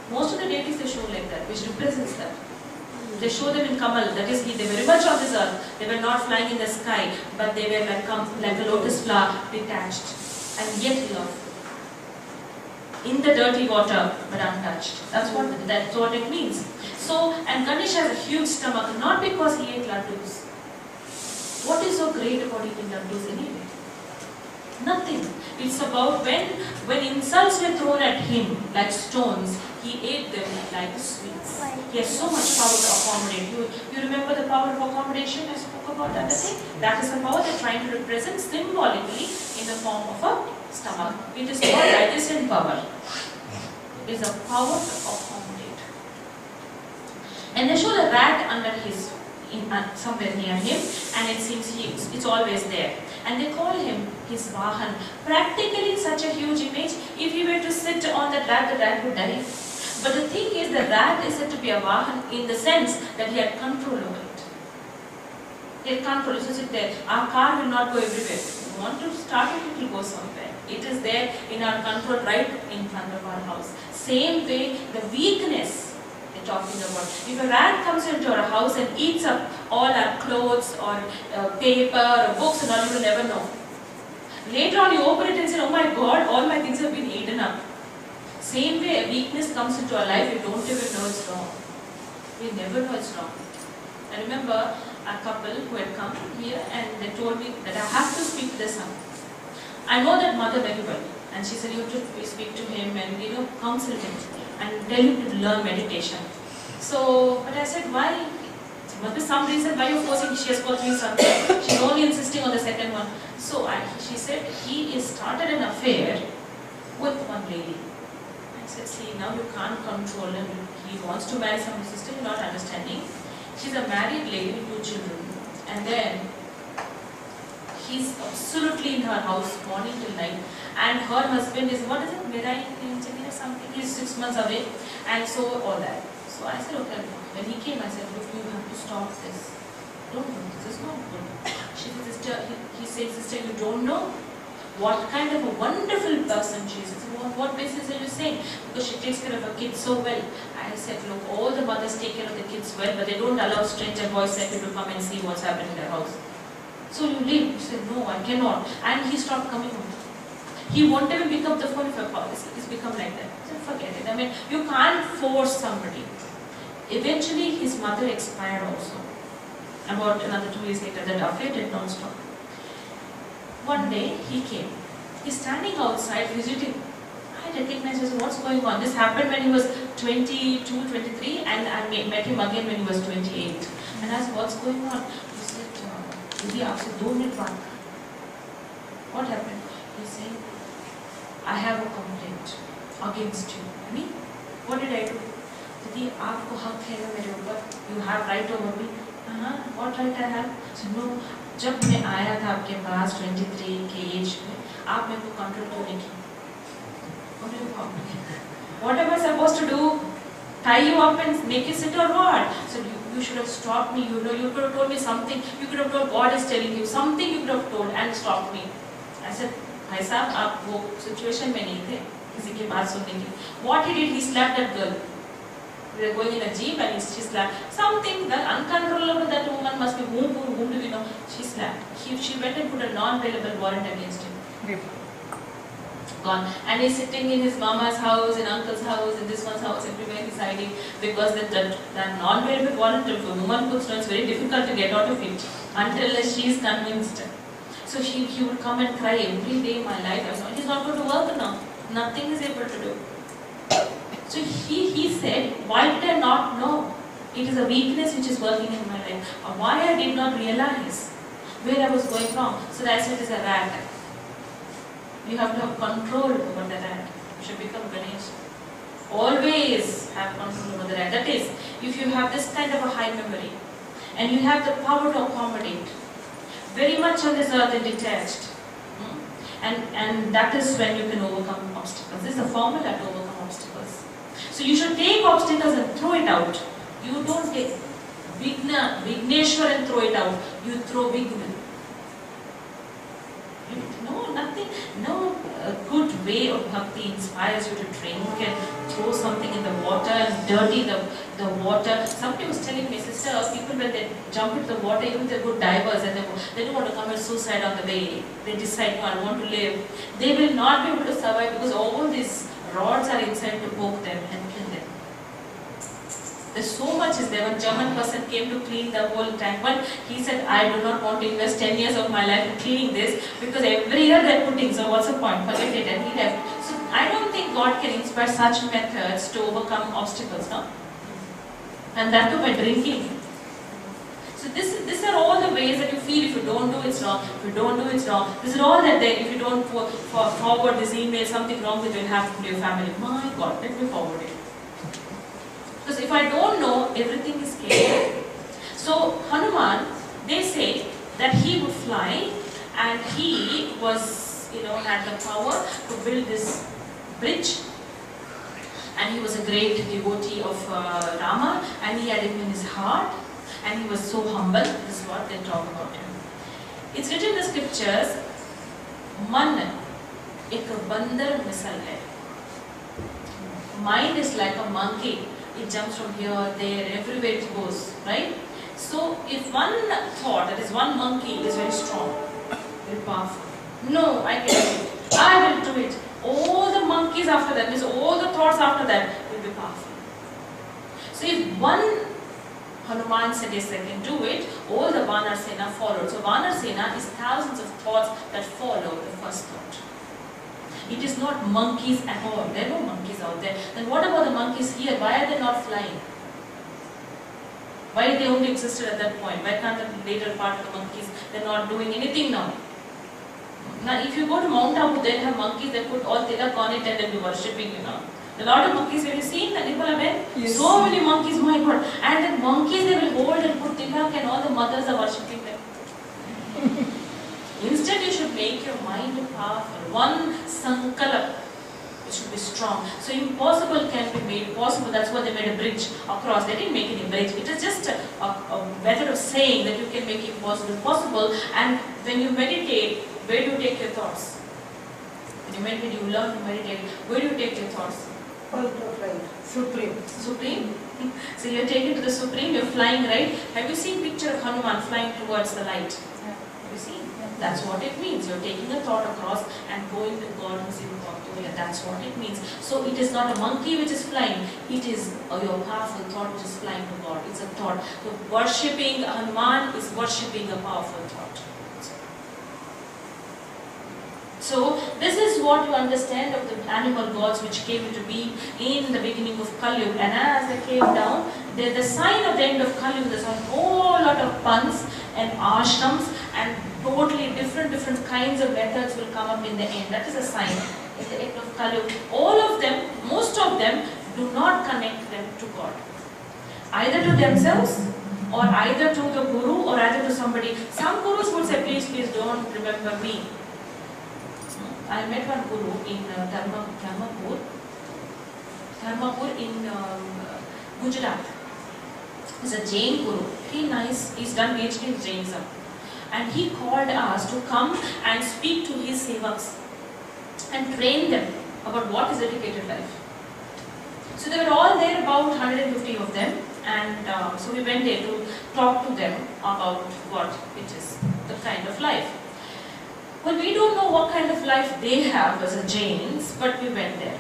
Speaker 1: Most of the deities they show like that, which represents that. They show them in Kamal, that is, they were very much on this earth. They were not flying in the sky, but they were like a lotus flower, detached, and yet loved. In the dirty water, but untouched. That's what it means. So, and Ganesha has a huge stomach, not because he ate laddus. What is so great about eating laddus anyway? Nothing. It's about when insults were thrown at him like stones, he ate them like sweets. He has so much power to accommodate. You remember the power of accommodation I spoke about that day? That is the power they're trying to represent symbolically in the form of a stomach. It is called digestion power. It is a power to accommodate. And they show the rat under his, somewhere near him, and it seems it's always there. And they call him his vahan. Practically such a huge image, if he were to sit on the rat would die. But the thing is, the rat is said to be a vahan in the sense that he had control over it. He had control, so sit there. Our car will not go everywhere. If you want to start it, it will go somewhere. It is there in our control right in front of our house. Same way, the weakness they're talking about. If a rat comes into our house and eats up all our clothes or paper or books and all, you will never know. Later on you open it and say, oh my God, all my things have been eaten up. Same way a weakness comes into our life, we don't even know it's wrong. We never know it's wrong. I remember a couple who had come here and they told me that I have to speak to their son. I know that mother very well, and she said you have to speak to him and counsel him and tell him to learn meditation. So, but I said, why? There must be some reason why you're forcing. She has got 3 sons. She's only insisting on the second one. So she said he has started an affair with one lady. I said, see, now you can't control him. He wants to marry some sister, you're not understanding. She's a married lady with 2 children. And then He's absolutely in her house morning till night, and her husband is, what is it, marine engineer something, he's 6 months away, and so all that. So I said, okay, when he came I said, look, you have to stop this. Don't do this is not good. She said, sister, he said, sister, you don't know what kind of a wonderful person she is. I said, what basis are you saying? Because she takes care of her kids so well. I said, look, all the mothers take care of the kids well, but they don't allow stranger boys like you to come and see what's happening in their house. So you leave. He said, no, I cannot. And he stopped coming home. He won't even pick up the phone if I call. It's become like that. So forget it. I mean, you can't force somebody. Eventually, his mother expired also. About another 2 years later, that affair did not stop. One day, he came. He's standing outside visiting. I recognized him. What's going on? This happened when he was 22, 23, and I met him again when he was 28. And I asked, what's going on? He said, Didi, aapse 2 minutes baat. What happened? He said, I have a complaint against you. Me? What did I do? Didi, aapko haq hai na mere upar. You have right over me. What right I have? So no. जब मैं आया था आपके पास 23 के as में, आप मेरे को कंट्रोल क्यों नहीं किया? What am I supposed to do? Tie you up and make you sit or what? So you should have stopped me. You know, you could have told me something. You could have told God is telling you something. You could have told and stopped me. I said, भाई साहब आप वो situation में नहीं थे किसी की बात सुनने की. What he did? He slapped that girl. We were going in a jeep and she slapped something that uncontrollable. That woman must be whom do we know? She slapped. She went and put a non-bailable warrant against him. Gone. And he's sitting in his mama's house, in uncle's house, in this one's house, everywhere he's hiding because that non-bailable warrant, if a woman puts no, it's very difficult to get out of it until she is convinced. So he would come and cry every day in my life. I said, he's not going to work now. Nothing is able to do. So he said, why did I not know? It is a weakness which is working in my life. Why I did not realize where I was going wrong. So I said it is a rat. You have to have control over the rat. You should become Ganesh. Always have control over the rat. That is, if you have this kind of a high memory and you have the power to accommodate, very much on this earth and detached. And that is when you can overcome obstacles. This is the formula to overcome obstacles. So you should take obstacles and throw it out. You don't take Vigneshwar and throw it out. You throw Vigna. No, nothing, no good way of bhakti inspires you to train. You can throw something in the water and dirty the water. Somebody was telling me, sister, people when they jump into the water, even they're good divers and they don't want to commit suicide on the way. They decide, no, I want to live. They will not be able to survive because all these rods are inside to poke them and kill them. There's so much is there. One German person came to clean the whole tank. But he said, I do not want to invest 10 years of my life in cleaning this because every year they're putting, so what's the point? Forget it. And he left. So I don't think God can inspire such methods to overcome obstacles, no? And that too by drinking. So these are all the ways that you feel if you don't do it's wrong, if you don't do it's wrong. This is all that there, if you don't forward this email, something wrong with will happen to your family. My God, let me forward it. Because if I don't know, everything is chaos. So Hanuman, they say that he would fly and he was, had the power to build this bridge. And he was a great devotee of Rama and he had him in his heart and he was so humble. This is what they talk about him. It's written in the scriptures, Man ek bandar misal hai. Mind is like a monkey. It jumps from here, there, everywhere it goes, right? So if one thought, that is one monkey, is very strong, very powerful. No, I can do it. I will do it. All the monkeys after that, means all the thoughts after that will be powerful. So if one Hanuman said yes, I can do it, all the Vanar Sena followed. So Vanar Sena is thousands of thoughts that follow the first thought. It is not monkeys at all. There are no monkeys out there. Then what about the monkeys here? Why are they not flying? Why they only existed at that point? Why can't the later part of the monkeys, they're not doing anything now? Now if you go to Mount Abu, they have monkeys that put all tilak on it and they'll be worshipping, A lot of monkeys, have you seen that? Yes. So many monkeys, my God. And then monkeys they will hold and put tilak and all the mothers are worshipping them. make your mind powerful. One sankalp, it should be strong. So impossible can be made possible. That's why they made a bridge across. They didn't make any bridge. It is just a method of saying that you can make impossible possible. And when you meditate, where do you take your thoughts? When you meditate, you learn to meditate. Where do you take your thoughts?
Speaker 2: Supreme.
Speaker 1: Supreme. So you're taken to the Supreme, you're flying, right? Have you seen picture of Hanuman flying towards the light?
Speaker 2: Yeah.
Speaker 1: You see? That's what it means. You're taking a thought across and going to God who's in Bhakti. That's what it means. So it is not a monkey which is flying. It is your powerful thought which is flying to God. It's a thought. So worshipping Hanuman is worshipping a powerful thought. So this is what you understand of the animal gods which came into being in the beginning of Kali Yuga. And as they came down, the sign of the end of Kali Yuga, there's a whole lot of puns and ashrams and totally different kinds of methods will come up in the end. That is a sign at the end of Kali Yuga. All of them, most of them, do not connect them to God. Either to themselves or either to the guru or either to somebody. Some gurus would say, please don't remember me. I met one guru in Dharmapur in Gujarat. He's a Jain guru, very nice. He's done PhD in Jainism, and he called us to come and speak to his sevaks and train them about what is dedicated life. So they were all there, about 150 of them, and so we went there to talk to them about what it is, the kind of life. Well, we don't know what kind of life they have as a Jains, but we went there.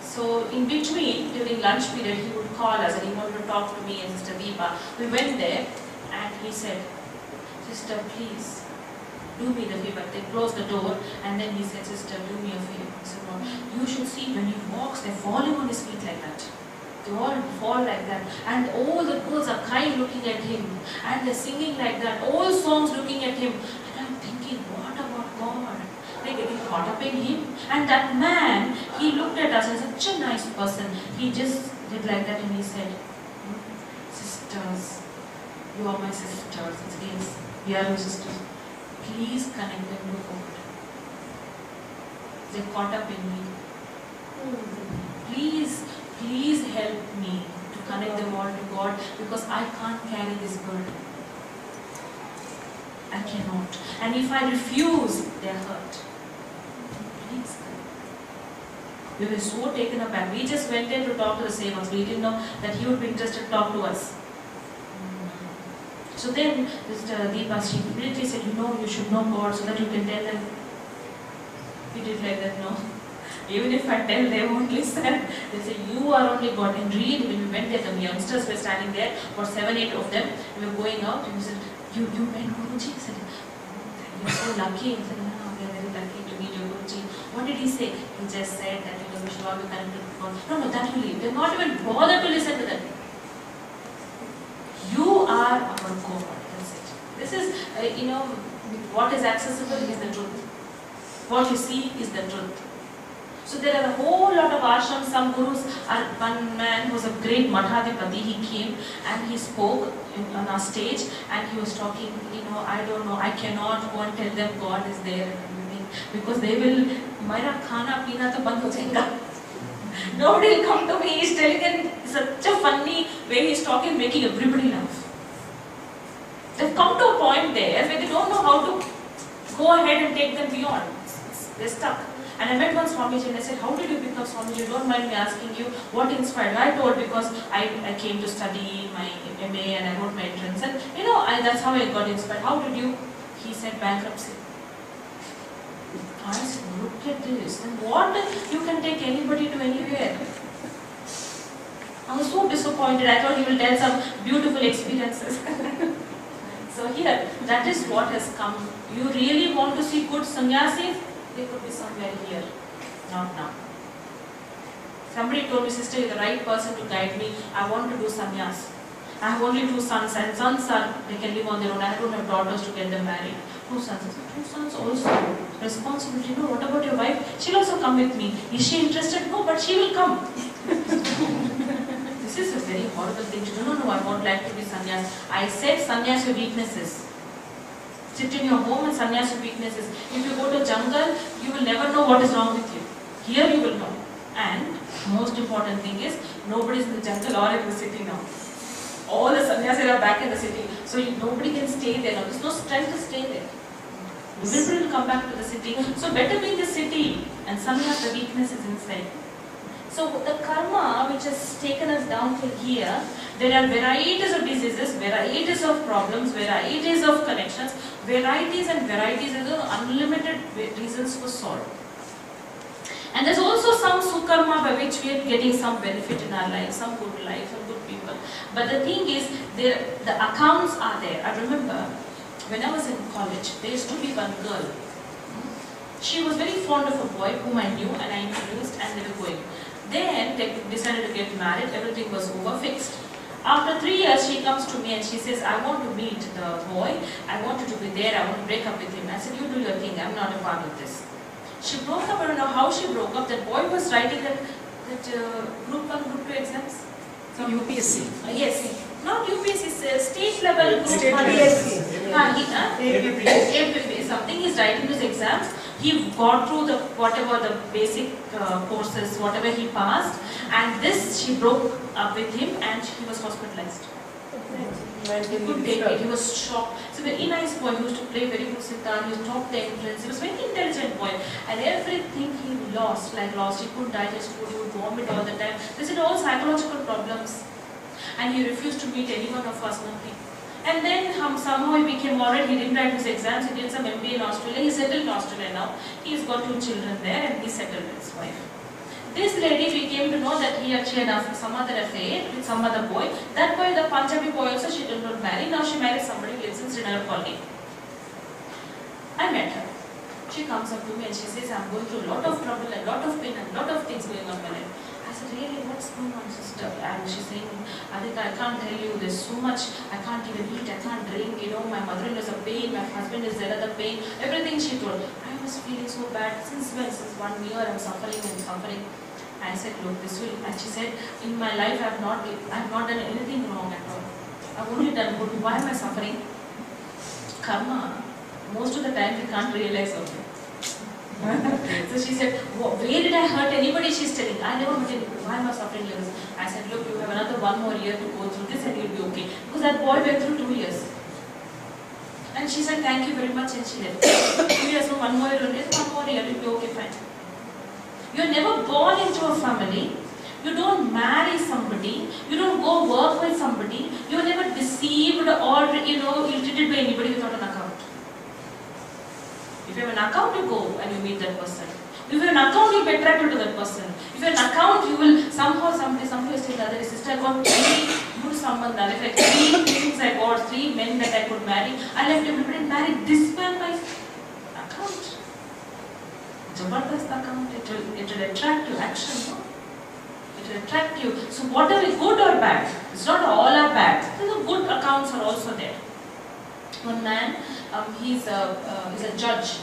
Speaker 1: So in between, during lunch period, he would call us and he wanted to talk to me and Sister Deepa. We went there and he said, Sister, please, do me the favor. They closed the door and then he said, Sister, do me a favor. I said, no, you should see when he walks, they're falling on his feet like that. They all fall like that. And all the girls are crying looking at him. And they're singing like that. All songs looking at him. And I'm thinking, what about God? They're getting caught up in him. And that man, he looked at us as such a nice person. He just did like that and he said, Sisters, you are my sisters. It means we are your sisters. Please connect them to God. They're caught up in me. Please help me to connect them all to God because I can't carry this burden. I cannot. And if I refuse, they're hurt. Please. We were so taken aback. We just went there to talk to the Sevaks. We didn't know that he would be interested to talk to us. So then, Mr. Deepa, she immediately said, you should know God so that you can tell them. We did like that, no. Even if I tell, they won't listen. They say, you are only God. And read, when we went there, the youngsters were standing there, about 7, 8 of them. We were going out and we said, you met Guruji? I said, oh, you're so lucky. I said, no, we are very lucky to meet your Guruji. What did he say? He just said that we should all be connected to God. No, that will leave. They're not even bothered to listen to them. You are our God. That's it. This is, what is accessible is the truth. What you see is the truth. So there are a whole lot of ashrams. Some gurus are, one man who was a great Madhadipati, he came and he spoke on our stage and he was talking, I don't know, I cannot go and tell them God is there and everything because they will, Mera khana peena to band ho jayega. Nobody will come to me, he's telling them such a funny way he's talking, making everybody laugh. They've come to a point there where they don't know how to go ahead and take them beyond. They're stuck. And I met one Swamiji and I said, how did you become Swamiji? Don't mind me asking you, what inspired you? I told because I came to study my MA and I wrote my entrance. And that's how I got inspired. How did you? He said, bankruptcy. I said, look at this. And what? You can take anybody to anywhere. I was so disappointed. I thought he will tell some beautiful experiences. So here, that is what has come. You really want to see good sannyasis? They could be somewhere here, not now. Somebody told me, sister, you're the right person to guide me. I want to do sannyas. I have only 2 sons, and sons they can live on their own. I don't have daughters to get them married. 2 sons. I said, 2 sons also. Responsibility. No, what about your wife? She'll also come with me. Is she interested? No, but she will come. This is a very horrible thing to do. No, I won't like to be sannyas. I said sannyas your weaknesses. Sit in your home, and sannyasa weakness is, if you go to jungle, you will never know what is wrong with you. Here you will know. And most important thing is, nobody is in the jungle or in the city now. All the sannyasis are back in the city. So nobody can stay there now. There's no strength to stay there. Everybody will come back to the city. So better be in the city. And sannyasa, the weakness is inside. So the karma which has taken us down till here, there are varieties of diseases, varieties of problems, varieties of connections, varieties and varieties of unlimited reasons for sorrow. And there's also some sukarma by which we are getting some benefit in our life, some good life, some good people. But the thing is, the accounts are there. I remember when I was in college, there used to be one girl. She was very fond of a boy whom I knew and I introduced, and they were going. Then they decided to get married, everything was over, fixed. After 3 years, she comes to me and she says, I want to meet the boy, I want you to be there, I want to break up with him. I said, you do your thing, I'm not a part of this. She broke up, I don't know how she broke up. That boy was writing that group 1, group 2 exams.
Speaker 2: So UPSC.
Speaker 1: Yes, not UPSC, state level group 1.
Speaker 2: APPSC.
Speaker 1: Something he's writing his exams. He got through the whatever the basic courses, whatever he passed, and this she broke up with him and he was hospitalized. He couldn't take it. He was shocked. It's a very nice boy. He used to play very good sitar. He used to top the entrance. He was a very intelligent boy. And everything he lost. He couldn't digest food. He would vomit all the time. This is all psychological problems. And he refused to meet anyone of us, nothing. And then somehow he became alright. He didn't write his exams. He did some MBA in Australia. He settled in Australia now. He's got 2 children there and he settled with his wife. This lady, we came to know that she had some other affair with some other boy. That boy, the Punjabi boy also, she did not marry. Now she married somebody who lives in Srinagar Colony. I met her. She comes up to me and she says, I'm going through a lot of trouble and a lot of pain and a lot of things going on in my life. I said, really, what's going on, sister? And she's saying, Radhika, I can't tell you, there's so much, I can't even eat, I can't drink, my mother-in-law is a pain, my husband is another pain, everything she told. I was feeling so bad, since 1 year I'm suffering and suffering. I said, look, this will, and she said, in my life I have not done anything wrong at all. I've only done good. Why am I suffering? Karma, most of the time we can't realize of it. So she said, where did I hurt anybody? She's telling, I never hurt anybody. Why am I suffering like this? I said, look, you have another 1 more year to go through this and you'll be okay. Because that boy went through 2 years. And she said, thank you very much, and she left. 2 years, so 1 more year, 1 more year, you'll be okay, fine. You're never born into a family. You don't marry somebody. You don't go work with somebody. You're never deceived or, ill-treated by anybody without an account. If you have an account, you go and you meet that person. If you have an account, you'll be attracted to that person. If you have an account, you will somehow, somebody will say, other sister, I got 3 good sambandha. If I 3 things I got, 3 men that I could marry, I left everybody and married this man by account. Jabardast account, it will attract you, action, no? It will attract you. So whatever is good or bad, it's not all are bad. The good accounts are also there. One man, he's a judge,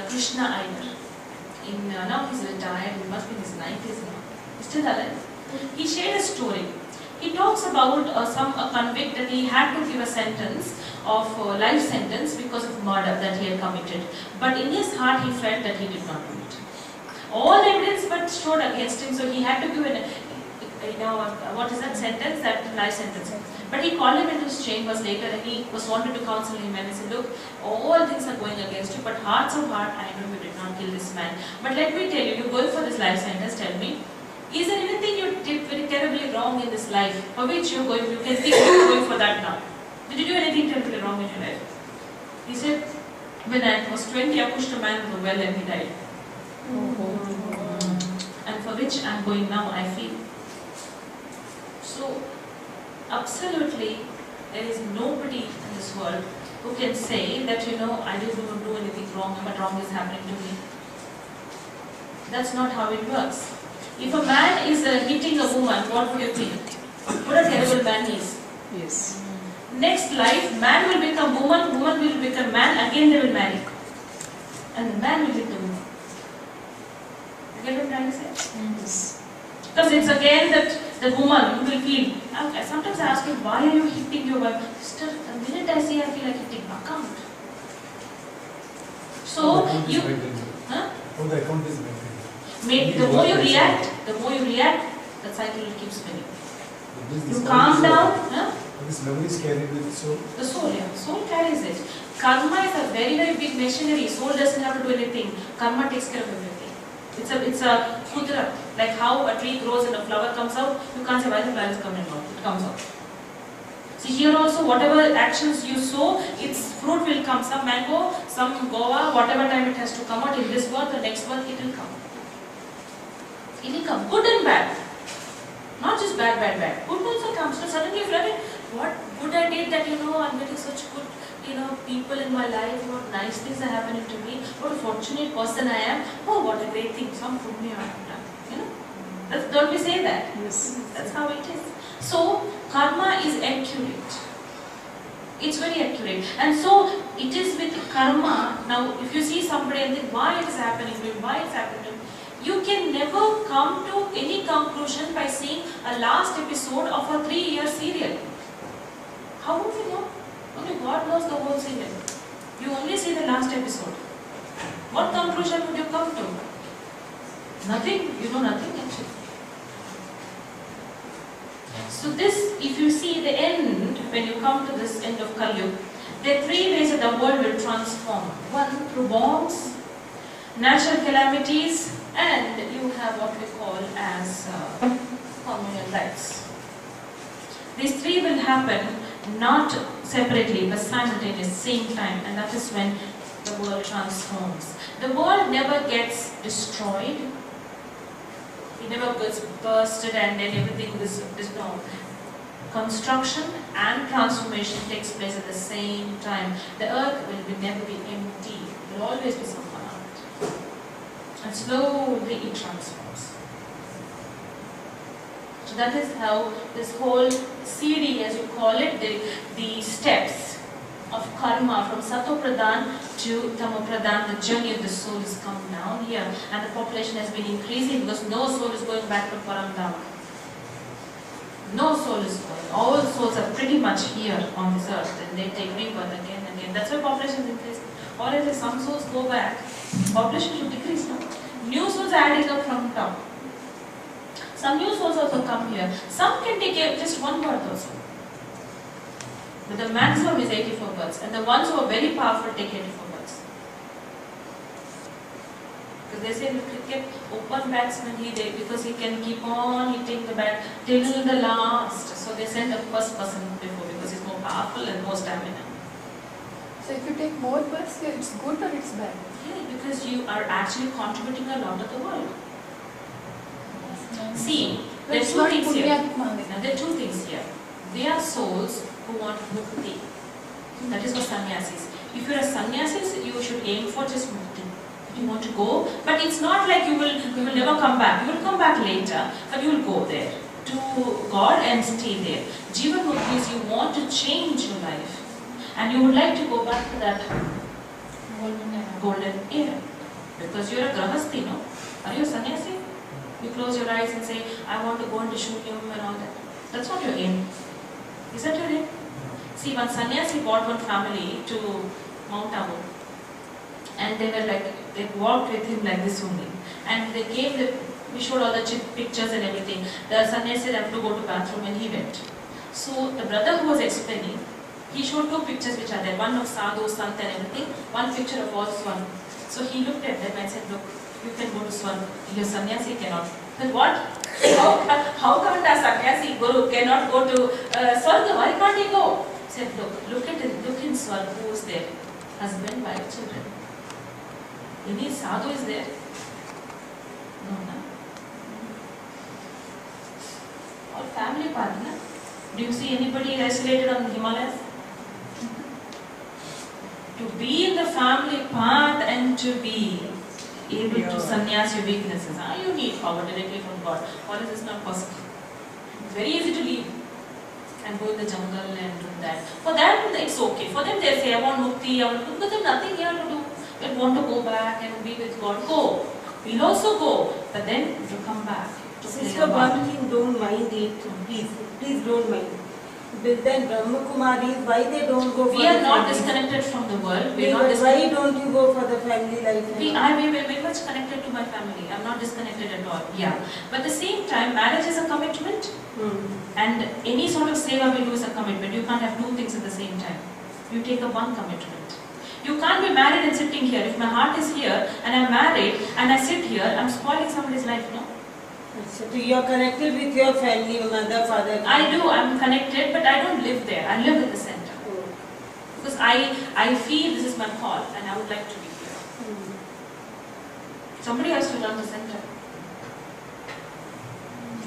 Speaker 1: Krishna Iyer. Now he's retired, he must be in his 90s now. He's still alive. He shared a story. He talks about a convict that he had to give a sentence of life sentence because of murder that he had committed. But in his heart he felt that he did not do it. All evidence but showed against him, so he had to give what is that sentence? That life sentence. But he called him into his chambers later and he was wanted to counsel him and he said, look, all things are going against you, but hearts of heart, I know you did not kill this man. But let me tell you, you're going for this life sentence, tell me, is there anything you did very terribly wrong in this life for which you can think you're going for that now? Did you do anything terribly wrong in your life? He said, when I was 20, I pushed a man into a well and he died. And for which I'm going now, I feel. So, absolutely, there is nobody in this world who can say that, I didn't do anything wrong, but wrong is happening to me. That's not how it works. If a man is hitting a woman, what would you think? What a terrible man he is.
Speaker 2: Yes.
Speaker 1: Next life, man will become woman, woman will become man, again they will marry. And the man will hit the woman. You get what I'm trying to say?
Speaker 2: Yes.
Speaker 1: Because it's again that the woman, you will feel. Sometimes I ask him, why are you hitting your wife? Sister, the minute I say I feel like hitting, account. So you, huh?
Speaker 5: How the account is maintained.
Speaker 1: The more you react, the cycle will keep spinning.
Speaker 5: This
Speaker 1: You calm down, huh?
Speaker 5: This memory is carried with soul.
Speaker 1: The soul, yeah. Soul carries it. Karma is a very, very big machinery. Soul doesn't have to do anything. Karma takes care of everything. It's a kudrat. Like how a tree grows and a flower comes out, you can't say why the flower is coming out. It comes out. See here also, whatever actions you sow, its fruit will come. Some mango, some guava, whatever time it has to come out. In this birth, the next birth, it will come. It will come. Good and bad. Not just bad. Good also comes. So suddenly you feel like, what good I did that, I'm getting such good, people in my life, what nice things are happening to me, what a fortunate person I am. Oh, what a great thing, some punya I have done. Don't we say that?
Speaker 2: Yes.
Speaker 1: That's how it is. So, karma is accurate. It's very accurate. And so, it is with karma. Now, if you see somebody and think why it is happening to him, why it's happening to him, you can never come to any conclusion by seeing a last episode of a 3-year serial. How would you know? Only God knows the whole serial. You only see the last episode. What conclusion would you come to? Nothing. You know nothing actually. So this, if you see the end, when you come to this end of Kali Yuga, there are 3 ways that the world will transform. One, through bombs, natural calamities, and you have what we call as communal rights. These 3 will happen not separately but simultaneously, same time, and that is when the world transforms. The world never gets destroyed. It never gets bursted and then everything is no. Construction and transformation takes place at the same time. The earth will never be empty. There will always be someone on it. And slowly it transforms. So that is how this whole CD, as you call it, the steps of karma from Sato Pradhan to Tamo Pradhan, the journey of the soul has come down here, and the population has been increasing because no soul is going back to Paramdhama. No soul is going. All souls are pretty much here on this earth, and they take rebirth again and again. That's why population is increasing. Or if some souls go back, population should decrease now. New souls are adding up from top. Some new souls also come here. Some can take just 1 birth also. But the maximum is 84 births. And the ones who are very powerful take 84 births. Because they say, look, cricket, open batsman because he can keep on hitting the bat till the last. So they send the first person before because he's more powerful and more stamina.
Speaker 2: So if you take more births, it's good or it's bad?
Speaker 1: Yeah, because you are actually contributing a lot to the world. See, there are 2 things here. Now, there are 2 things here. They are souls who want mukti. That is for sannyasis. If you are a sannyasis, you should aim for just mukti. If you want to go, but it's not like you will never come back. You will come back later, but you will go there to God and stay there. Jivan mukti is you want to change your life, and you would like to go back to that golden era because you are a grahasti, no? Are you a sannyasi? You close your eyes and say, I want to go into shunyam and all that. That's not your aim. Is that your aim? See, one sannyasi brought one family to Mount Abu. And they were like, they walked with him like this only. And they came, we showed all the pictures and everything. The sannyasi had to go to bathroom and he went. So the brother who was explaining, he showed 2 pictures which are there. One of sadhu, sant and everything. One picture of all swan. So he looked at them and said, look, you can go to Swan. Your sannyasi cannot. Then what? How come the sannyasi guru cannot go to Swarga? Why can't he go? He said, look in Swan, who is there? Husband, wife, children. Any sadhu is there? No, no. All family partner. Do you see anybody isolated on the Himalayas? To be in the family path and to be able to sannyas your weaknesses. You need power directly from God. Or else it's not possible. It's very easy to leave and go in the jungle and do that. For them, it's okay. For them, they say, I want mukti, I want to do, because there's nothing here to do. They want to go back and be with God. Go. We'll also go. But then you come back.
Speaker 6: Sister Bhavani, don't mind it. Please don't mind. But then Brahma Kumaris, why they don't go for
Speaker 1: We are
Speaker 6: the
Speaker 1: not
Speaker 6: family?
Speaker 1: disconnected from the world. We
Speaker 6: Yeah,
Speaker 1: are not
Speaker 6: but why
Speaker 1: disconnected.
Speaker 6: don't you go for the family life?
Speaker 1: I am very much connected to my family. I am not disconnected at all. Yeah. But at the same time, marriage is a commitment. And any sort of seva we do is a commitment. You can't have two things at the same time. You take up one commitment. You can't be married and sitting here. If my heart is here and I'm married and I sit here, I'm spoiling somebody's life, no?
Speaker 6: So you are connected with your family, mother, father?
Speaker 1: I do. I'm connected, but I don't live there. I live at the center. Because I feel this is my call and I would like to be here. Somebody has to run the center.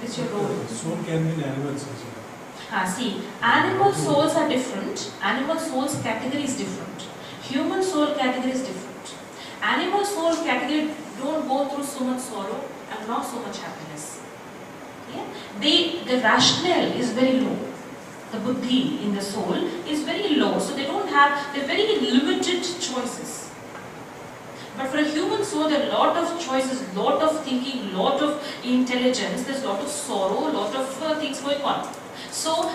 Speaker 1: It's your role.
Speaker 5: Soul can be in animals also.
Speaker 1: See, animal souls are different. Animal souls category is different. Human soul category is different. Animal soul category don't go through so much sorrow and not so much happiness. Yeah? The rationale is very low. The buddhi in the soul is very low. So they're very limited choices. But for a human soul, there are a lot of choices, lot of thinking, lot of intelligence, there's a lot of sorrow, lot of things going on. So,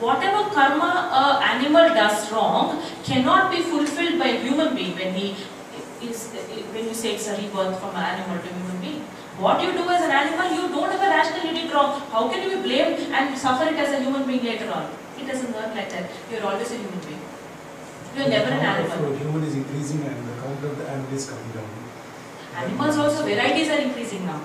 Speaker 1: whatever karma an animal does wrong cannot be fulfilled by a human being when you say it's a rebirth from an animal to a human being. What you do as an animal, you don't have a rationale, you did wrong. How can you be blamed and suffer it as a human being later on? It doesn't work like that. You're always a human being. You're never an animal.
Speaker 5: The human is increasing and the count of the animal is coming down.
Speaker 1: Animals also, varieties are increasing now.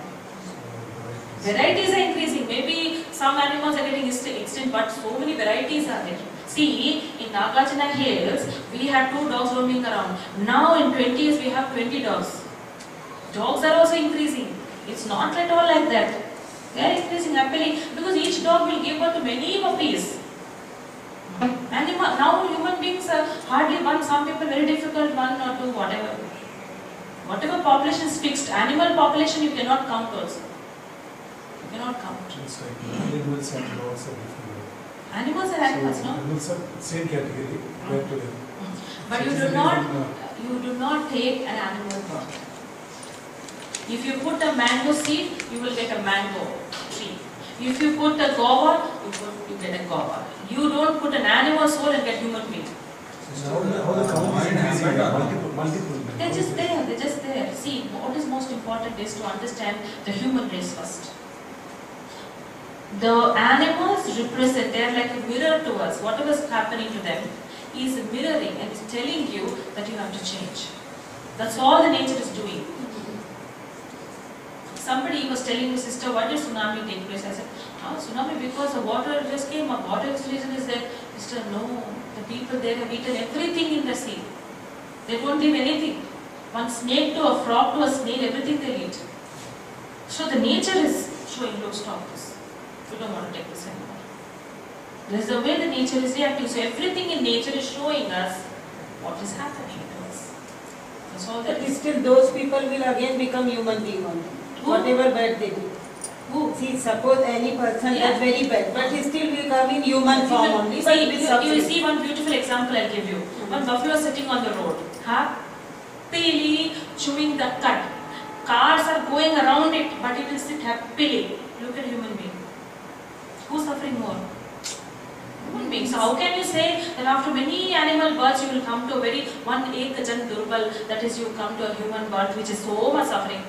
Speaker 1: Varieties are increasing. Maybe some animals are getting extinct, but so many varieties are there. See, in Nagarjuna Hills, we had 2 dogs roaming around. Now in 20 years, we have 20 dogs. Dogs are also increasing. It's not at all like that. They are increasing happily because each dog will give birth to many puppies. Now human beings are hardly one, some people very difficult, 1 or 2, whatever. Whatever population is fixed, animal population you cannot count also. You cannot count.
Speaker 5: It's like animals and dogs are different.
Speaker 1: Animals are animals, no?
Speaker 5: Animals are same category, right to them.
Speaker 1: But you do not take an animal birth. If you put a mango seed, you will get a mango tree. If you put a guava, you get a guava. You don't put an animal soul and get human being.
Speaker 5: How the count is increasing, multiple.
Speaker 1: They're just there. See, what is most important is to understand the human race first. The animals represent, they are like a mirror to us. Whatever is happening to them is mirroring and is telling you that you have to change. That's all the nature is doing. Somebody was telling me, sister, why did tsunami take place? I said, tsunami because the water just came up. Water reason is there. Sister, no, the people there have eaten everything in the sea. They don't leave anything. One snake to a frog to a snail, everything they eat. So the nature is showing, look, stop this. We don't want to take this anymore. This is the way the nature is reacting. So everything in nature is showing us what is happening to us. That's all that
Speaker 6: But
Speaker 1: is.
Speaker 6: still those people will again become human being only. Whatever bad they do. See, suppose any person does very bad, but he still will come in human form only. But
Speaker 1: You see one beautiful example I'll give you. One buffalo sitting on the road, happily chewing the cud. Cars are going around it, but it will sit happily. Look at human being. Who's suffering more? Human being. So how can you say that after many animal births you will come to a very one ekajan durbal, that is you come to a human birth which is so much suffering.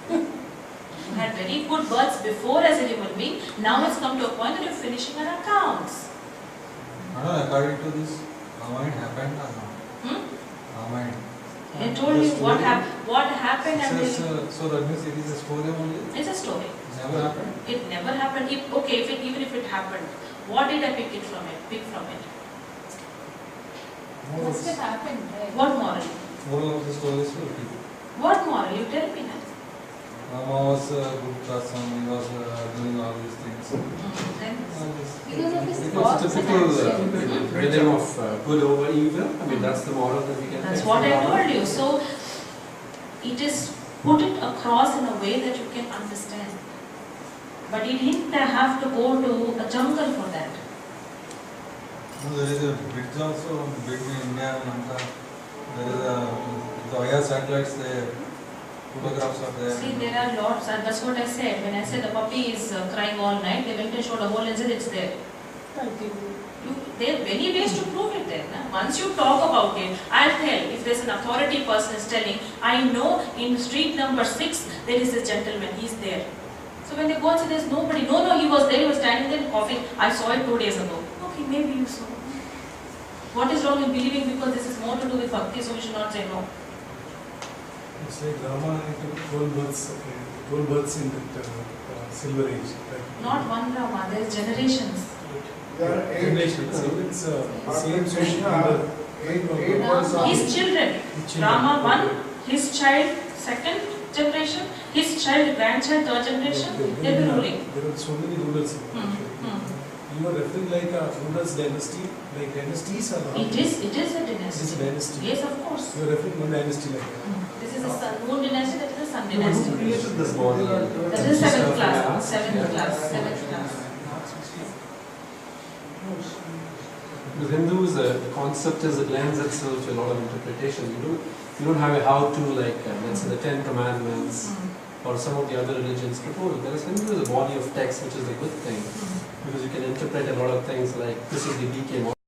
Speaker 1: You had very good births before as a human being. Now it's come to a point that you're finishing our accounts.
Speaker 7: According to this, Ramayana happened or not? Ramayana.
Speaker 1: I told you what happened and
Speaker 7: so that means it is a story only?
Speaker 1: it's a story.
Speaker 7: It never happened?
Speaker 1: It never happened. Even if it happened, what did I pick from it?
Speaker 2: Must have happened, right?
Speaker 1: What moral?
Speaker 7: Moral of the story is to repeat.
Speaker 1: What moral? You tell me now.
Speaker 7: Rama was a good person, he was doing all these things.
Speaker 1: Then
Speaker 2: Because of his
Speaker 4: Because
Speaker 2: thoughts
Speaker 4: typical
Speaker 2: and actions.
Speaker 4: rhythm of good over evil. I mean, that's the moral that we can
Speaker 1: that's
Speaker 4: take
Speaker 1: what
Speaker 4: from
Speaker 1: I
Speaker 4: Rama.
Speaker 1: told you. So it is put it across in a way that you can understand. But you didn't have to go to a jungle for that.
Speaker 7: No, there is a bridge also between India and Lanka. There is the IR satellites there, photographs are there.
Speaker 1: See, there are lots, and that's what I said. When I said the puppy is crying all night, they went and showed a hole and said it's there. There are many ways to prove it then. Na? Once you talk about it, I'll tell, if there's an authority person is telling, I know in street number 6, there is a gentleman, he's there. So when they go and say there's nobody, no, he was there, he was standing there coughing, I saw it 2 days ago. Okay, maybe you saw. What is wrong in believing because this is more to do with bhakti, so we should not say no.
Speaker 5: It's like Rama took 12 births in that silver age. Like
Speaker 1: Not one Rama, there's generations.
Speaker 3: There are 8
Speaker 5: generations. So it's same social
Speaker 3: Krishna, 8 was on.
Speaker 1: His children, Rama one, his child second generation, his child, grandchild, third generation, they will be ruling.
Speaker 5: There are so many rulers. You are referring like a ruler's dynasty, like dynasties are not.
Speaker 1: It is a
Speaker 5: It is
Speaker 1: dynasty.
Speaker 5: a dynasty.
Speaker 1: Yes, of course.
Speaker 5: You are referring one dynasty like that.
Speaker 1: This is a sun, moon dynasty, that is a sun
Speaker 4: Who
Speaker 1: dynasty.
Speaker 4: created this body?
Speaker 1: That is 7th class, 7th class, 7th class.
Speaker 4: With Hindus, the concept is it lends itself to a lot of interpretation. You don't have a how-to like let's say the 10 Commandments or some of the other religions propose. There is Hindu is a body of text, which is a good thing because you can interpret a lot of things like this is the DK model.